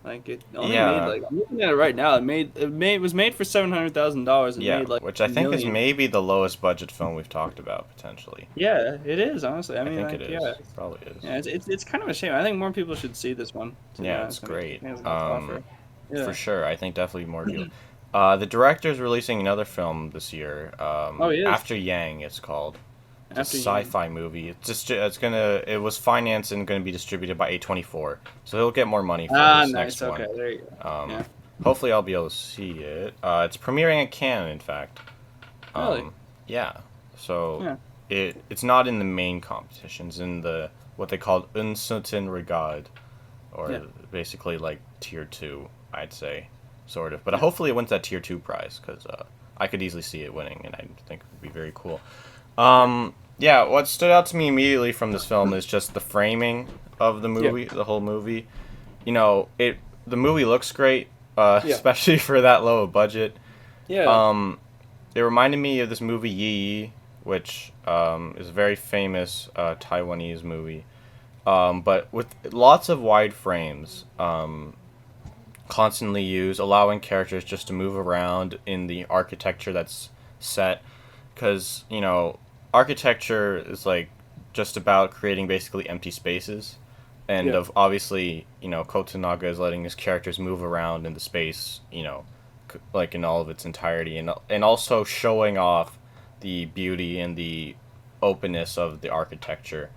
Like it only made like I'm looking at it right now. It was made for $700,000. Yeah, made, like, which I think is million. maybe the lowest budget film we've talked about potentially. Yeah, it is honestly. I mean, think like, it is. yeah, Probably is. yeah. It's kind of a shame. I think more people should see this one. Yeah, it's great. I think it's a lot to offer. Yeah. For sure. I think definitely more people. The director's releasing another film this year. he is? After Yang, it's called. It's After a Yang. sci-fi movie. It was financed and going to be distributed by A24, so he'll get more money for this nice. next one. Okay, there you go. Yeah. Hopefully, I'll be able to see it. It's premiering at Cannes, in fact. Really? Yeah. So Yeah. it's not in the main competitions, in the what they call un certain regard, or basically like tier 2, I'd say, sort of. But hopefully, it wins that tier 2 prize because I could easily see it winning, and I think it would be very cool. Yeah, what stood out to me immediately from this film is just the framing of the movie, the whole movie. The movie looks great, especially for that low a budget. Yeah. It reminded me of this movie Yi Yi, which is a very famous Taiwanese movie, but with lots of wide frames, constantly used, allowing characters just to move around in the architecture that's set, because architecture is like just about creating basically empty spaces, and of obviously Kotonaga is letting his characters move around in the space, like in all of its entirety, and also showing off the beauty and the openness of the architecture.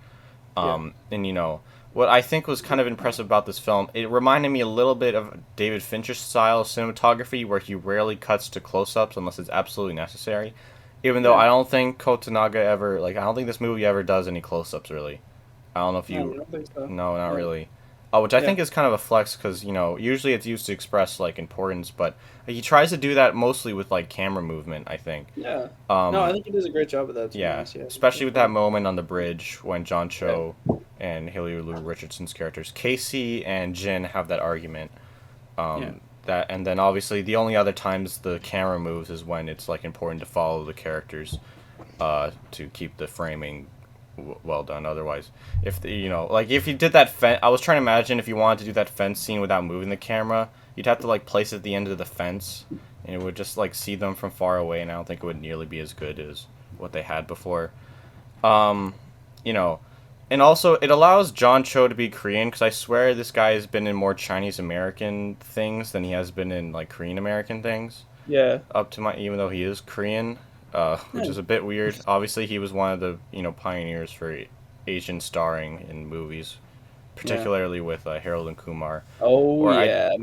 And what I think was kind of impressive about this film, it reminded me a little bit of David Fincher's style of cinematography, where he rarely cuts to close-ups unless it's absolutely necessary. Even though I don't think Kotonaga ever, I don't think this movie ever does any close-ups, really. I don't know if you... No, I don't think so. No, not really. Which I think is kind of a flex, because, usually it's used to express, importance, but he tries to do that mostly with, camera movement, I think. Yeah. No, I think he does a great job of that. Yeah, especially with that moment on the bridge when John Cho and Haley Lou Richardson's characters, Casey and Jin, have that argument. And then obviously the only other times the camera moves is when it's important to follow the characters to keep the framing well done. Otherwise, if if you did that I was trying to imagine if you wanted to do that fence scene without moving the camera, you'd have to place it at the end of the fence, and it would just see them from far away, and I don't think it would nearly be as good as what they had before. And also, it allows John Cho to be Korean, because I swear this guy has been in more Chinese-American things than he has been in, Korean-American things. Yeah. Even though he is Korean, which is a bit weird. Obviously, he was one of the, pioneers for Asian starring in movies, particularly with Harold and Kumar. Oh, yeah.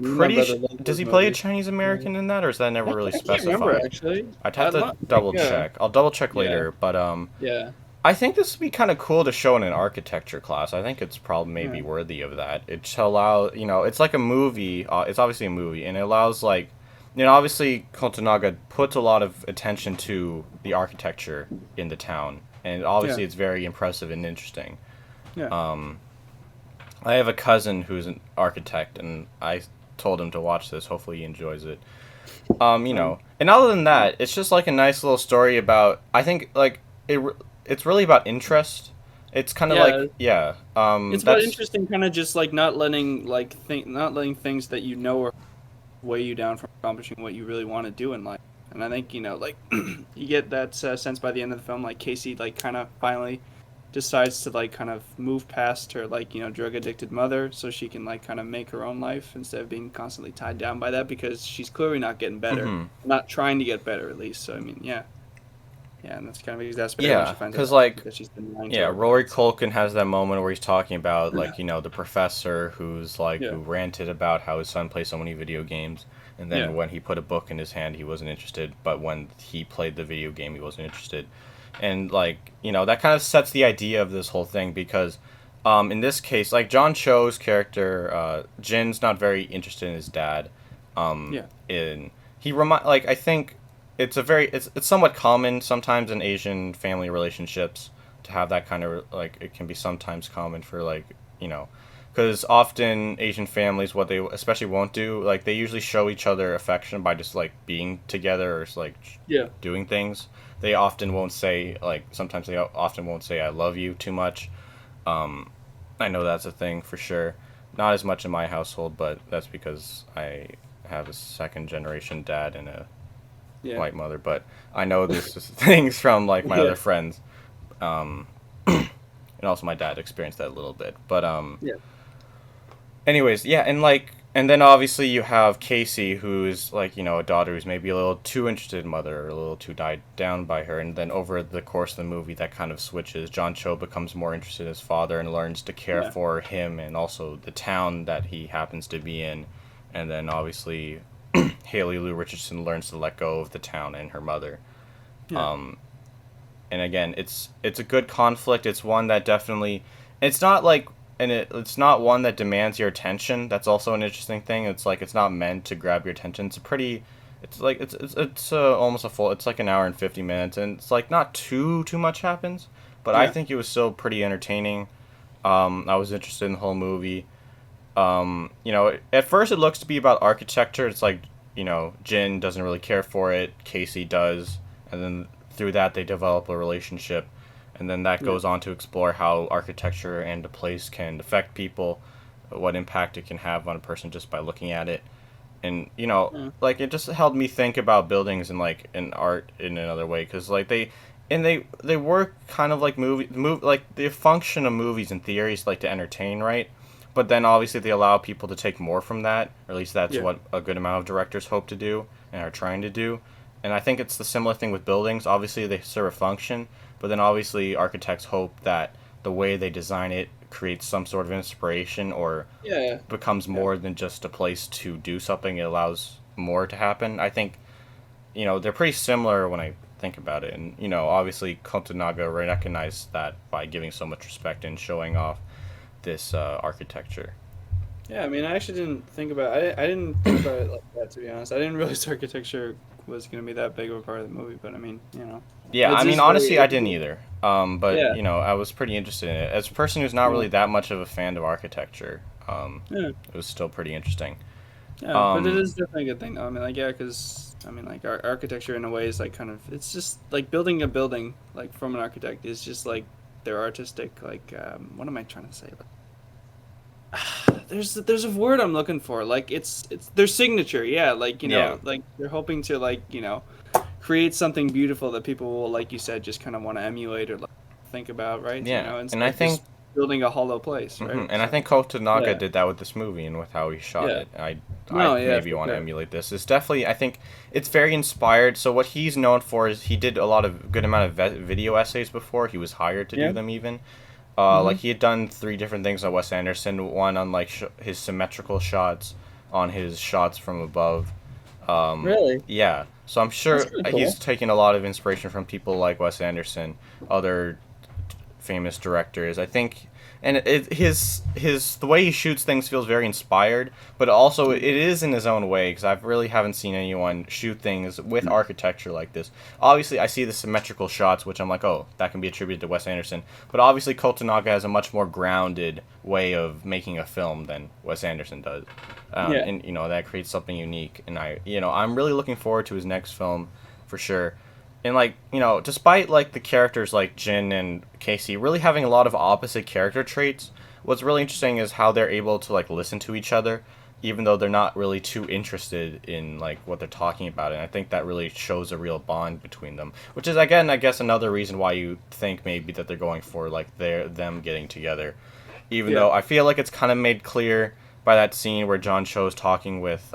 Does he play a Chinese-American in that, or is that never really specified? I can't remember, actually. I'd have to double-check. I'll double-check later, but, yeah. I think this would be kind of cool to show in an architecture class. I think it's probably maybe worthy of that. It should allow, it's like a movie. It's obviously a movie, and it allows, obviously Kotonaga puts a lot of attention to the architecture in the town, and obviously it's very impressive and interesting. Yeah. I have a cousin who's an architect, and I told him to watch this. Hopefully he enjoys it. And other than that, it's just a nice little story about, I think, it's really about interest. It's kind of it's about interesting, kind of just not letting not letting things that are weigh you down from accomplishing what you really want to do in life. And I think you get that sense by the end of the film, Casey kind of finally decides to kind of move past her drug addicted mother, so she can kind of make her own life instead of being constantly tied down by that, because she's clearly not getting better, not trying to get better at least. So I mean, yeah, and that's kind of exasperating. Yeah, because Rory Culkin has that moment where he's talking about the professor who's who ranted about how his son plays so many video games, and then when he put a book in his hand, he wasn't interested, but when he played the video game, he wasn't interested. And that kind of sets the idea of this whole thing because in this case, like John Cho's character, Jin's not very interested in his dad. I think it's somewhat common sometimes in Asian family relationships to have that kind of like it can be sometimes common for like because often Asian families what they especially won't do like they usually show each other affection by just like being together or just like doing things. They often won't say sometimes they often won't say I love you too much. I know that's a thing for sure. Not as much in my household, but that's because I have a second generation dad and a white mother. But I know this is things from like my other friends, and also my dad experienced that a little bit. But anyways, and then obviously you have Casey, who's like a daughter who's maybe a little too interested in mother or a little too died down by her, and then over the course of the movie that kind of switches. John Cho becomes more interested in his father and learns to care for him and also the town that he happens to be in, and then obviously Haley Lou Richardson learns to let go of the town and her mother. And again, it's a good conflict. It's one that definitely it's not like. And it's not one that demands your attention. That's also an interesting thing. It's like it's not meant to grab your attention. It's almost a full. It's like an hour and 50 minutes, and it's like not too much happens. But I think it was still pretty entertaining. I was interested in the whole movie. At first it looks to be about architecture. It's like Jin doesn't really care for it. Casey does, and then through that they develop a relationship. And then that goes on to explore how architecture and a place can affect people, what impact it can have on a person just by looking at it. And, it just helped me think about buildings and, in art in another way. Because, they work kind of like the function of movies in theory is, to entertain, right? But then, obviously, they allow people to take more from that. Or at least that's what a good amount of directors hope to do and are trying to do. And I think it's the similar thing with buildings. Obviously, they serve a function. But then obviously architects hope that the way they design it creates some sort of inspiration or becomes more than just a place to do something. It allows more to happen. I think, they're pretty similar when I think about it. And, obviously Kotonaga recognized that by giving so much respect and showing off this architecture. Yeah, I mean, I actually didn't think about it. I didn't think about it like that, to be honest. I didn't realize architecture was going to be that big of a part of the movie, but I mean, Yeah, I mean, honestly, I didn't either. But, I was pretty interested in it. As a person who's not really that much of a fan of architecture, it was still pretty interesting. Yeah, but it is definitely a good thing, though. I mean, because, architecture in a way is, it's just, building a building, from an architect is just, their artistic, what am I trying to say? There's a word I'm looking for. It's their signature. Yeah, they're hoping to create something beautiful that people will, like you said, just kind of want to emulate or think about, right? Yeah, and I think building a hollow place, right? And I think Kotonaga did that with this movie and with how he shot it. I maybe want to emulate this. It's definitely I think it's very inspired. So what he's known for is he did a lot of good amount of video essays before. He was hired to do them even. He had done 3 different things on Wes Anderson. One on his symmetrical shots, on his shots from above. Really? Yeah. So I'm sure he's taken a lot of inspiration from people like Wes Anderson, other famous directors. I think, and the way he shoots things feels very inspired, but also it is in his own way because I really haven't seen anyone shoot things with architecture like this. Obviously, I see the symmetrical shots, which I'm like, oh, that can be attributed to Wes Anderson. But obviously, Kotonaga has a much more grounded way of making a film than Wes Anderson does, and that creates something unique. And I'm really looking forward to his next film, for sure. And despite the characters like Jin and Casey really having a lot of opposite character traits, what's really interesting is how they're able to listen to each other, even though they're not really too interested in what they're talking about. And I think that really shows a real bond between them, which is again, I guess, another reason why you think maybe that they're going for them getting together, even though I feel like it's kind of made clear by that scene where John Cho's talking with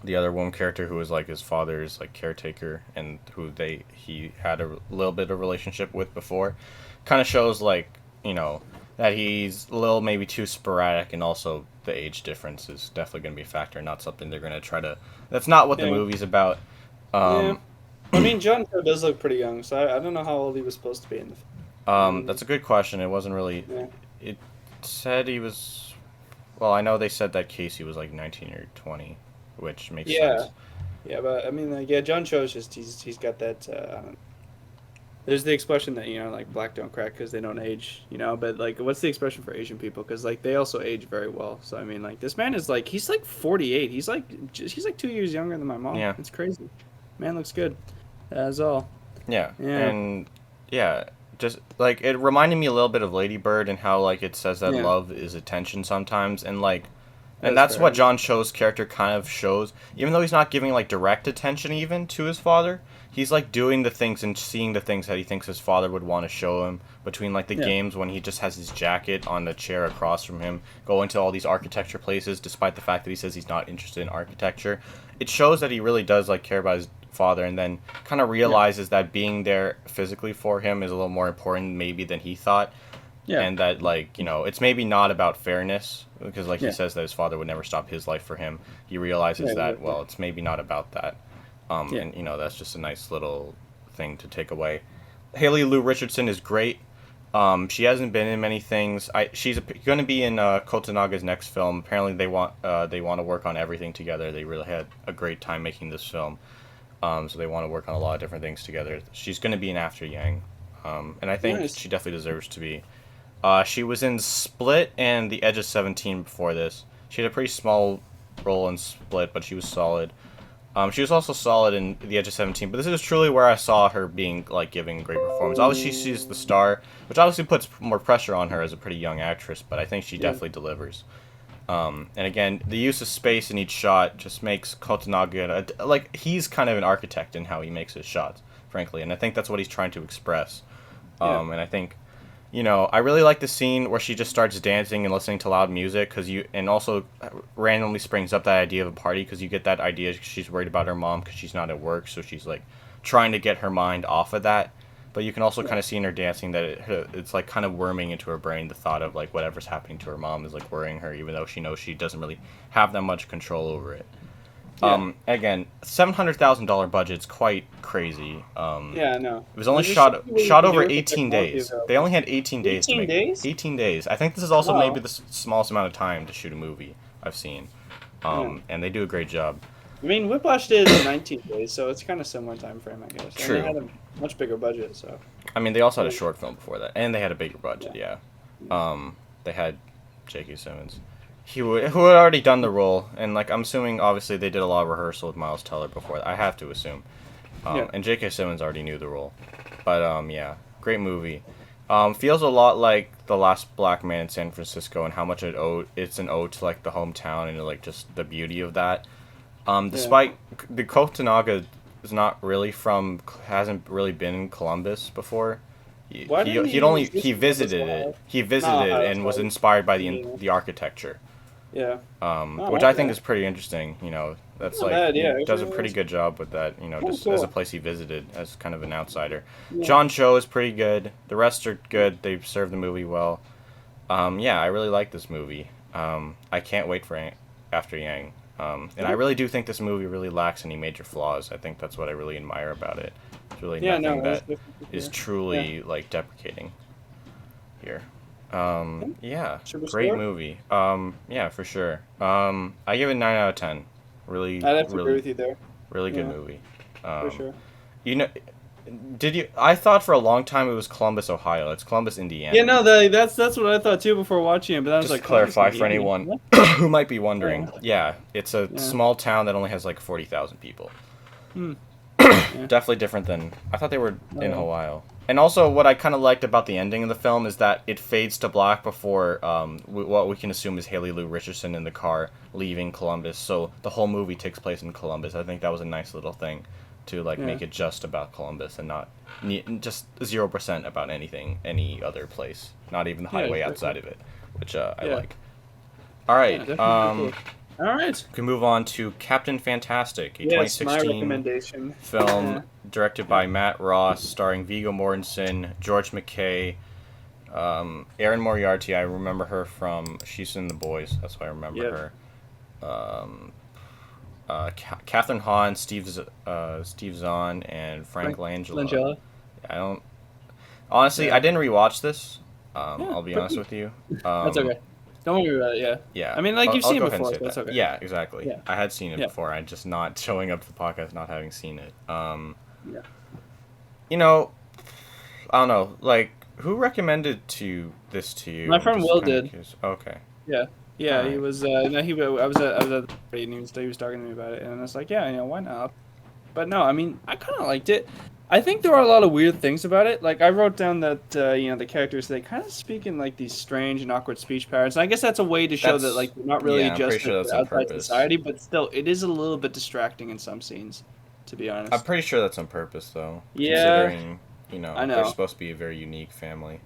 the other woman character who was his father's caretaker and who he had a little bit of relationship with before, kind of shows that he's a little maybe too sporadic, and also the age difference is definitely going to be a factor, not something they're going to try to. That's not what the movie's about. I mean, John Cho does look pretty young, so I don't know how old he was supposed to be in the film. That's a good question. It wasn't really. Yeah. It said he was. Well, I know they said that Casey was like 19 or 20, which makes sense. Yeah, but I mean, like, yeah, John Cho's just he's got that. There's the expression that like black don't crack because they don't age, But like, what's the expression for Asian people? Because like they also age very well. So I mean, like this man is like he's like 48. He's like 2 years younger than my mom. Yeah. It's crazy. Man looks good. That's all. Yeah. Yeah. And yeah, just like it reminded me a little bit of Lady Bird and how like it says that Yeah. love is attention sometimes, and like. And That's that's fair. what John Cho's character kind of shows. Even though he's not giving like direct attention even to his father, he's like doing the things and seeing the things that he thinks his father would want to show him. Between like the Yeah. games when he just has his jacket on the chair across from him, going to all these architecture places, despite the fact that he says he's not interested in architecture. It shows that he really does like care about his father, and then kind of realizes that being there physically for him is a little more important maybe than he thought. Yeah. And that, like, it's maybe not about fairness, because, like, Yeah. he says that his father would never stop his life for him. He realizes Yeah, that, yeah. well, it's maybe not about that. Yeah. And, that's just a nice little thing to take away. Haley Lou Richardson is great. She hasn't been in many things. She's going to be in Kotanaga's next film. Apparently, they want to work on everything together. They really had a great time making this film. So they want to work on a lot of different things together. She's going to be in After Yang. And I think Nice. she definitely deserves to be. She was in Split and The Edge of 17 before this. She had a pretty small role in Split, but she was solid. She was also solid in The Edge of 17, but this is truly where I saw her being, like, giving a great performance. Obviously, she's the star, which obviously puts more pressure on her as a pretty young actress, but I think she definitely delivers. And again, the use of space in each shot just makes Kotanaga, like, he's kind of an architect in how he makes his shots, frankly, and I think that's what he's trying to express. And I think... I really like the scene where she just starts dancing and listening to loud music, and also randomly springs up that idea of a party, because you get that idea she's worried about her mom because she's not at work, so she's like trying to get her mind off of that. But you can also kind of see in her dancing that it's like kind of worming into her brain the thought of like whatever's happening to her mom is like worrying her, even though she knows she doesn't really have that much control over it. Again, $700,000 budget's quite crazy. Yeah, I know. It was only There's shot something shot you over can do with 18 technology days. available. They only had 18 days to 18 make days? 18 days. I think this is also Wow. maybe the smallest amount of time to shoot a movie I've seen. And they do a great job. I mean, Whiplash did it in 19 days, so it's kind of similar time frame, I guess. True. And they had a much bigger budget, so. I mean, they also had a short film before that, and they had a bigger budget. Yeah. They had J.K. Simmons, who had already done the role, and like I'm assuming, obviously they did a lot of rehearsal with Miles Teller before that. I have to assume. And J.K. Simmons already knew the role, but yeah, great movie. Feels a lot like The Last Black Man in San Francisco, and how much it's an ode to like the hometown and like just the beauty of that. Despite the Kotanaga is not really hasn't really been in Columbus before. Why didn't he He visited it. He visited it and was inspired by the architecture. Yeah. Which I think is pretty interesting. That's Not like bad, yeah. he does a It pretty was- good job with that. Just cool. as a place he visited as kind of an outsider. John Cho is pretty good. The rest are good. They serve the movie well. Yeah, I really like this movie. I can't wait for After Yang. And I really do think this movie really lacks any major flaws. I think that's what I really admire about it. It's really nothing that is truly like deprecating here. Yeah, Should we great score? movie. Yeah, for sure. I give it 9 out of 10. Really, I'd have to agree really, with you there, really good Yeah. movie. for sure. Did you? I thought for a long time it was Columbus, Ohio. It's Columbus, Indiana. Yeah, no, that's what I thought too before watching it, but I was Just like, to clarify Columbus, for Indiana? anyone What? who might be wondering, yeah, it's a small town that only has like 40,000 people. Definitely different than I thought they were in Ohio. And also, what I kind of liked about the ending of the film is that it fades to black before what we can assume is Haley Lou Richardson in the car leaving Columbus. So the whole movie takes place in Columbus. I think that was a nice little thing to like make it just about Columbus and not just 0% about any other place, not even the highway exactly. outside of it, which I Yeah. like. All right, Yeah, definitely cool. All right. we can move on to Captain Fantastic, a Yes, my 2016 recommendation. film directed by Matt Ross, starring Viggo Mortensen, George McKay, Erin Moriarty. I remember her from she's in The Boys. That's why I remember Yep. her. Catherine Hahn, Steve Zahn, and Frank Langella. Langella. I don't honestly. Yeah. I didn't rewatch this. Yeah, I'll be but- honest with you. That's okay. Don't worry about it. Yeah. Yeah. I mean, like, you've I'll seen go it ahead and before, say so it's that. okay. Yeah, exactly. Yeah. I had seen it Yeah. before. I'm just not showing up to the podcast not having seen it. Yeah. You know, I don't know. Like, who recommended this to you? My I'm friend just Will kinda did. curious. Okay. Yeah. Yeah, he Alright. was. No, I was at the party and he was talking to me about it, and I was like, yeah, why not? But no, I mean, I kind of liked it. I think there are a lot of weird things about it. Like, I wrote down that the characters, they kind of speak in like these strange and awkward speech patterns. And I guess that's a way to show that like they're not really yeah, I'm pretty adjusted sure that's to on outside purpose. society, but still, it is a little bit distracting in some scenes, to be honest. I'm pretty sure that's on purpose, though. Yeah. Considering, I know. they're supposed to be a very unique family.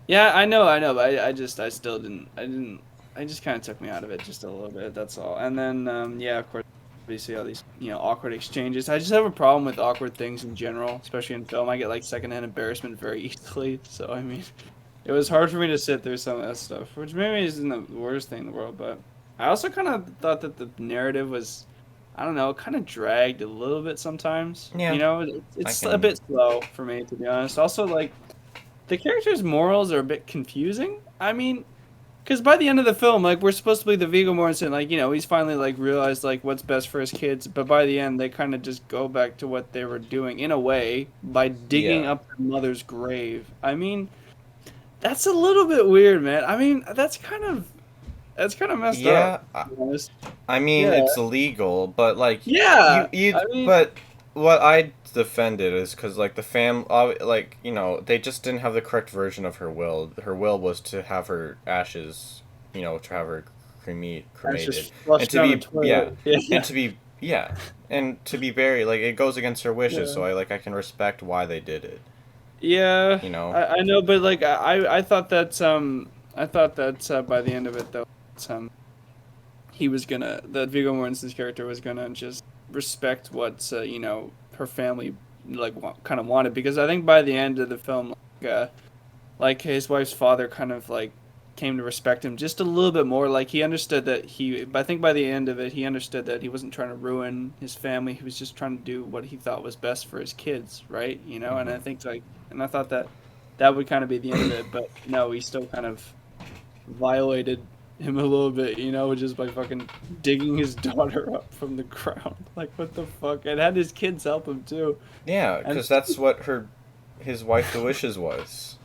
Yeah, I know, but I still didn't. It just kind of took me out of it just a little bit. That's all. And then, yeah, of course, obviously all these awkward exchanges. I just have a problem with awkward things in general, especially in film. I get like secondhand embarrassment very easily. So I mean, it was hard for me to sit through some of that stuff, which maybe isn't the worst thing in the world. But I also kind of thought that the narrative was, I don't know, kind of dragged a little bit sometimes. Yeah. It's a bit slow for me, to be honest. Also, like, the characters' morals are a bit confusing. I mean, because by the end of the film, like, we're supposed to believe that Viggo Mortensen, like, he's finally, like, realized, like, what's best for his kids. But by the end, they kind of just go back to what they were doing, in a way, by digging up their mother's grave. I mean, that's a little bit weird, man. I mean, that's kind of messed up. Yeah, to be honest. I mean, Yeah. it's illegal, but like, Yeah, you I mean- but what I defended is because like like they just didn't have the correct version of her will. Her will was to have her ashes, to have her cremated, flushed and to down be the toilet. and to be and to be buried. Like it goes against her wishes, so I can respect why they did it. Yeah, I know, but like I thought that by the end of it though, that Viggo Mortensen's character was gonna just respect what her family kind of wanted, because I think by the end of the film, like his wife's father kind of like came to respect him just a little bit more. Like he understood that I think by the end of it, he understood that he wasn't trying to ruin his family. He was just trying to do what he thought was best for his kids, right? And I think and I thought that would kind of be the end of it, but no, he still kind of violated him a little bit, just by fucking digging his daughter up from the ground. Like, what the fuck? And had his kids help him too. Yeah, because that's what his wife the wishes was.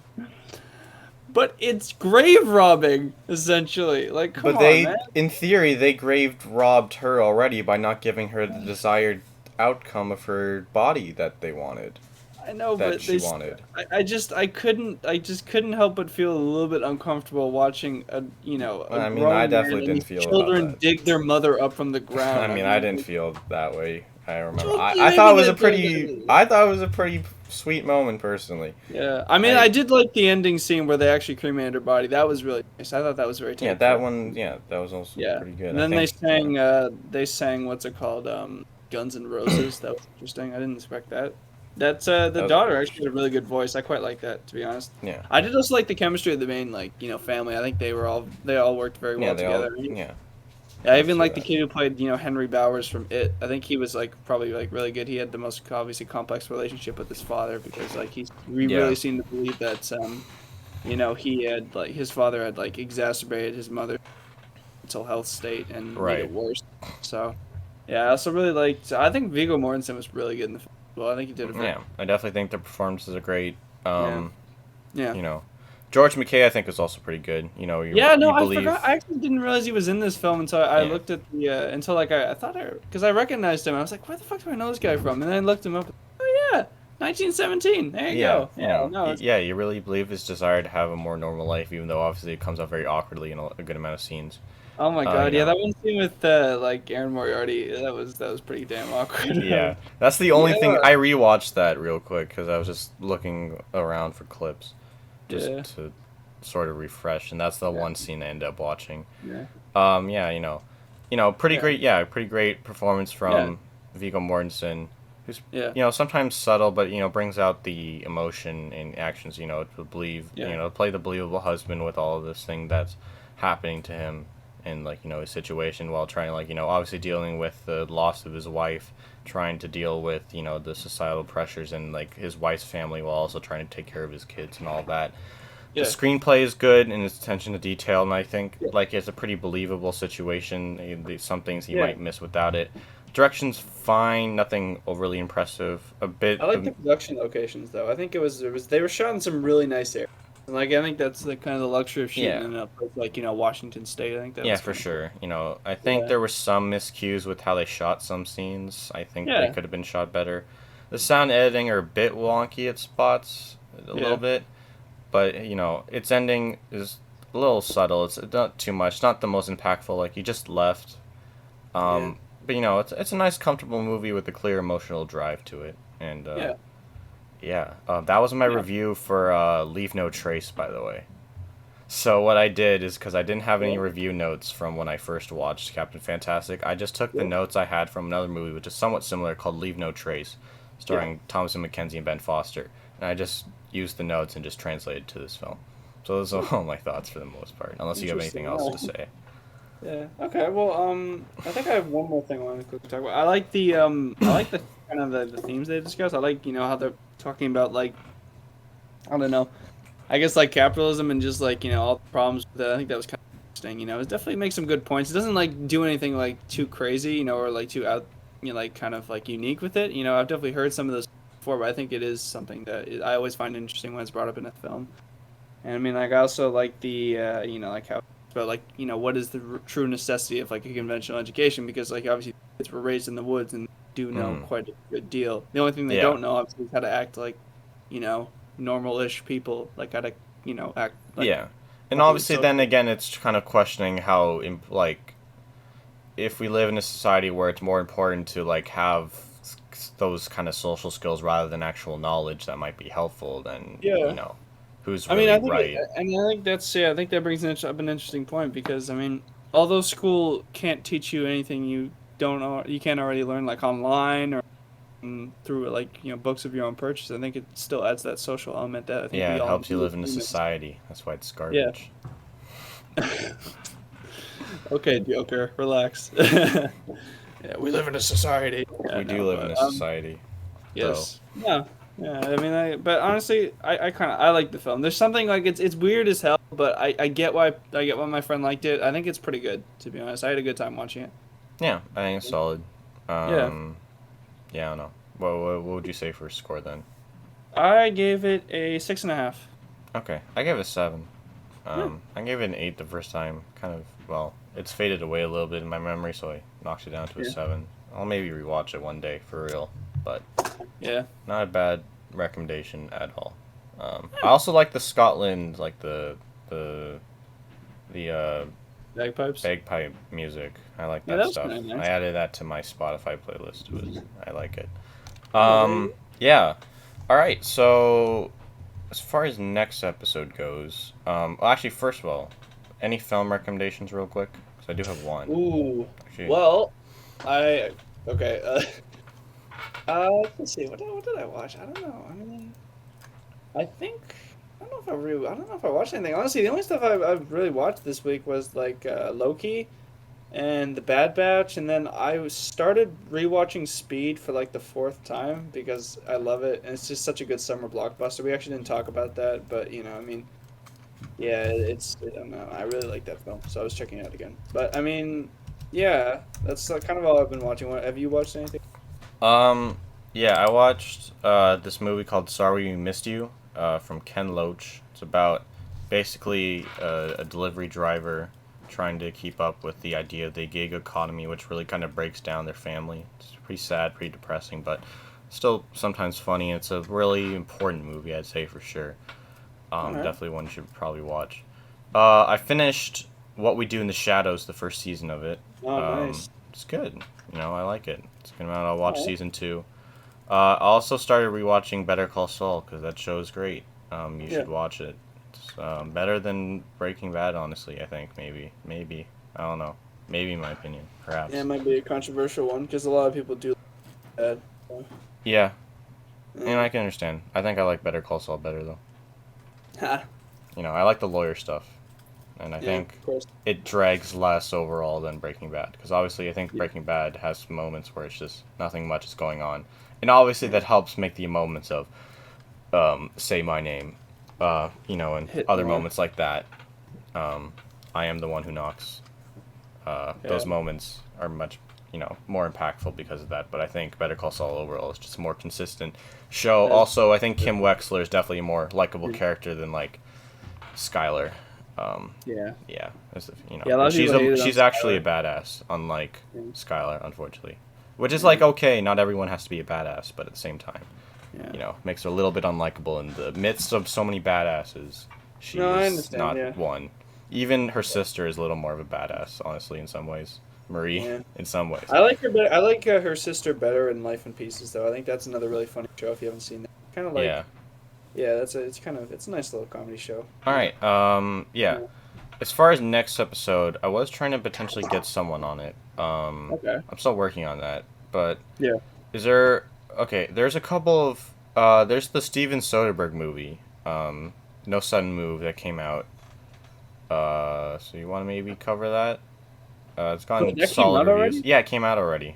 But it's grave robbing, essentially. Like, come But on, man. in theory, they grave robbed her already by not giving her the desired outcome of her body that they wanted. I know, that but she wanted. I just couldn't help but feel a little bit uncomfortable watching a I mean, grown I man definitely and didn't his feel about children that. dig their mother up from the ground. I mean, I didn't feel that way. I remember. Don't I you thought it was even I thought it was a pretty sweet moment, personally. Yeah, I mean, I did like the ending scene where they actually cremated her body. That was really nice. I thought that was very Yeah, tactful. that one. Yeah, that was also pretty good. And then they sang what's it called? Guns N' Roses. That was interesting. I didn't expect that. That's the was daughter actually had a really good voice. I quite like that, to be honest. Yeah. I did also like the chemistry of the main family. I think they all worked very well together. Yeah. Yeah, I even like the kid who played Henry Bowers from It. I think he was probably really good. He had the most obviously complex relationship with his father, because we really seem to believe that he had his father had exacerbated his mother's mental health state and made it worse. So yeah, I also really liked. I think Viggo Mortensen was really good in the film. Well, I think he did it. Yeah, I definitely think the performances are great. Yeah. George McKay, I think, was also pretty good. I forgot. I actually didn't realize he was in this film until I looked at the until I thought because I recognized him. I was like, where the fuck do I know this guy from? And then I looked him up. Oh yeah, 1917. There you go. Yeah, you really believe his desire to have a more normal life, even though obviously it comes out very awkwardly in a good amount of scenes. Oh my god, yeah, that one scene with Aaron Moriarty, that was pretty damn awkward. Yeah, that's the only thing. I rewatched that real quick because I was just looking around for clips, just to sort of refresh, and that's the one scene I ended up watching. Yeah. Pretty great performance from Viggo Mortensen, who's sometimes subtle, but brings out the emotion in actions. To believe, play the believable husband with all of this thing that's happening to him. and like his situation while trying to obviously dealing with the loss of his wife, trying to deal with the societal pressures and like his wife's family while also trying to take care of his kids and all that. Yeah. The screenplay is good in its attention to detail, and I think like it's a pretty believable situation. Some things you might miss without it. Direction's fine, nothing overly impressive. A bit. I like the production locations though. I think it was they were shot in some really nice areas. And like I think that's the kind of the luxury of shooting in a place like Washington State. I think that. Yeah, for sure. I think there were some miscues with how they shot some scenes. I think they could have been shot better. The sound editing are a bit wonky at spots, a little bit, but its ending is a little subtle. It's not too much. It's not the most impactful. Like, he just left. But it's a nice, comfortable movie with a clear emotional drive to it, and that was my review for Leave No Trace, by the way. So what I did is, because I didn't have any review notes from when I first watched Captain Fantastic, I just took the notes I had from another movie, which is somewhat similar, called Leave No Trace, starring Thomasin McKenzie and Ben Foster. And I just used the notes and just translated to this film. So those are all my thoughts for the most part, unless you have anything else to say. Yeah. Okay. Well, I think I have one more thing I want to quickly talk about. I like the kind of the themes they discuss. I like how they're talking about like, I don't know, I guess like capitalism and just like all the problems with it. I think that was kind of interesting. It definitely makes some good points. It doesn't like do anything like too crazy, or like too out, like kind of like unique with it. I've definitely heard some of those before, but I think it is something that I always find interesting when it's brought up in a film. And I mean, like I also like the like how. But like what is the true necessity of like a conventional education? Because like obviously kids were raised in the woods and do know quite a good deal. The only thing they don't know obviously is how to act like normal-ish people, like how to act. Like, and obviously then again it's kind of questioning how like if we live in a society where it's more important to like have those kind of social skills rather than actual knowledge that might be helpful, then who's really I think right? I think that's I think that brings up an interesting point, because I mean, although school can't teach you anything you can't already learn like online or through like books of your own purchase, I think it still adds that social element that I think it helps you live in a society. That's why it's garbage. Okay, Joker, relax. Yeah, we live in a society. We do live in a society. Yes. So. Yeah, I mean, but honestly, I like the film. There's something like it's weird as hell, but I get why my friend liked it. I think it's pretty good, to be honest. I had a good time watching it. Yeah, I think it's solid. Yeah, I don't know. What would you say for a score then? I gave it a 6.5. Okay, I gave it a 7. I gave it an 8 the first time. It's faded away a little bit in my memory, so I knocked it down to a 7. I'll maybe rewatch it one day for real, but not a bad recommendation at all. I also like the Scotland, like the bagpipe music. I like that stuff. Nice. I added that to my Spotify playlist. I like it. Yeah. All right. So as far as next episode goes, actually, first of all, any film recommendations, real quick? Because I do have one. Ooh. Actually, well, let's see. What did I watch? I don't know. I mean, I don't know if I watched anything. Honestly, the only stuff I've really watched this week was like Loki and The Bad Batch, and then I started rewatching Speed for like the 4th time because I love it, and it's just such a good summer blockbuster. We actually didn't talk about that, but I mean, yeah, I don't know. I really like that film, so I was checking it out again. But I mean, yeah, that's kind of all I've been watching. Have you watched anything? Yeah, I watched this movie called Sorry We Missed You from Ken Loach. It's about basically a delivery driver trying to keep up with the idea of the gig economy, which really kind of breaks down their family. It's pretty sad, pretty depressing, but still sometimes funny. It's a really important movie, I'd say, for sure. Definitely one you should probably watch. I finished What We Do in the Shadows, the first season of it. Oh, nice. It's good. I like it. It's gonna out. I'll watch season 2. I also started rewatching Better Call Saul because that show is great. You should watch it. It's better than Breaking Bad, honestly. I think maybe I don't know. Maybe in my opinion, perhaps. Yeah, it might be a controversial one because a lot of people do like that. So. Yeah, and I can understand. I think I like Better Call Saul better though. Ha. I like the lawyer stuff. and I Yeah, think of course. it drags less overall than Breaking Bad, because obviously I think Breaking Bad has moments where it's just nothing much is going on, and obviously that helps make the moments of say my name, and Hit other more. moments like that. I am the one who knocks. Those moments are much more impactful because of that. But I think Better Call Saul overall is just a more consistent show. Also, I think Kim Wexler is definitely a more likable character than like Skyler. Yeah. Yeah, Yeah, a lot of she's people hated she's on actually a Skyler. badass, unlike Skyler, unfortunately. Which is like okay, not everyone has to be a badass, but at the same time, makes her a little bit unlikable in the midst of so many badasses. She No, I is understand, not yeah. one. Even her sister is a little more of a badass, honestly, in some ways. Marie, Yeah. in some ways. I like her. I like her sister better in Life in Pieces, though. I think that's another really funny show. If you haven't seen it, kind of like Yeah. it's a nice little comedy show. All right. Yeah. As far as next episode, I was trying to potentially get someone on it. Okay. I'm still working on that, but Yeah. is there? Okay, there's a couple of. There's the Steven Soderbergh movie, No Sudden Move, that came out. So you want to maybe cover that? It's gotten Wait, that came solid out reviews. already? Yeah, it came out already.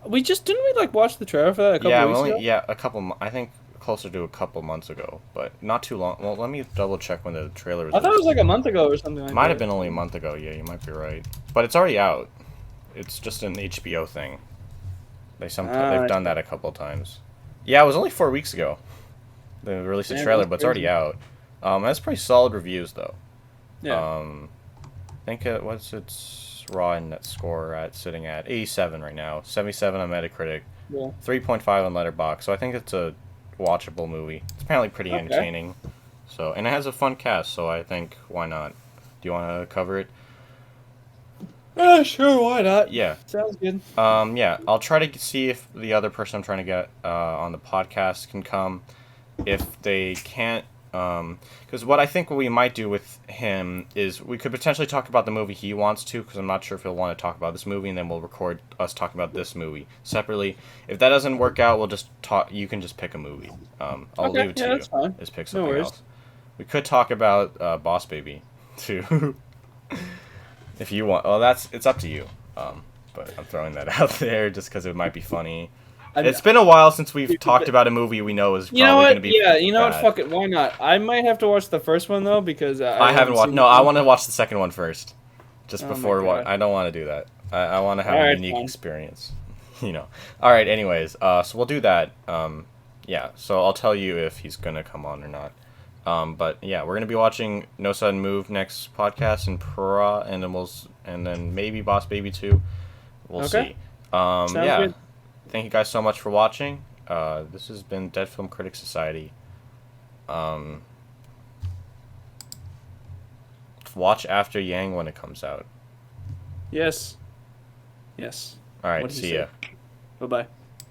We just didn't we like watch the trailer for that a couple Yeah, weeks ago? a couple. I think closer to a couple months ago, but not too long. Well, let me double check when the trailer was. I thought it was released. like a month ago or something like Might that. have been only a month ago. Yeah, you might be right. But it's already out. It's just an HBO thing. They've done that a couple times. Yeah, it was only 4 weeks ago. They released the Man, trailer, that's but it's already crazy. out. It has pretty solid reviews though. Yeah. I think what's its raw net score sitting at 87 right now. 77 on Metacritic. Yeah. 3.5 on Letterboxd. So I think it's a watchable movie. It's apparently pretty entertaining. So and it has a fun cast. So I think why not? Do you want to cover it? Sure, why not? Yeah. Sounds good. Yeah, I'll try to see if the other person I'm trying to get on the podcast can come. If they can't, because what I think we might do with him is we could potentially talk about the movie he wants to, because I'm not sure if he'll want to talk about this movie, and then we'll record us talking about this movie separately. If that doesn't work out, we'll just talk. You can just pick a movie. I'll Okay, leave it to yeah, you. that's fine. Just pick No something worries. else. We could talk about Boss Baby, too. If you want. Well, it's up to you. But I'm throwing that out there just because it might be funny. It's been a while since we've talked about a movie we know is probably going to be Yeah, you know what? bad. Fuck it. Why not? I might have to watch the first one though because I haven't watched. seen No, it. I want to watch the second one first, just Oh my before. God. I don't want to do that. I want to have a Alright, unique fine. experience. All right. Anyways, so we'll do that. Yeah. So I'll tell you if he's gonna come on or not. But yeah, we're gonna be watching No Sudden Move next podcast and then maybe Boss Baby 2. We'll Okay. see. Sounds Yeah. good. Thank you guys so much for watching. This has been Dead Film Critics Society. Watch After Yang when it comes out. Yes. Yes. All right, What'd you see say? ya. Bye bye.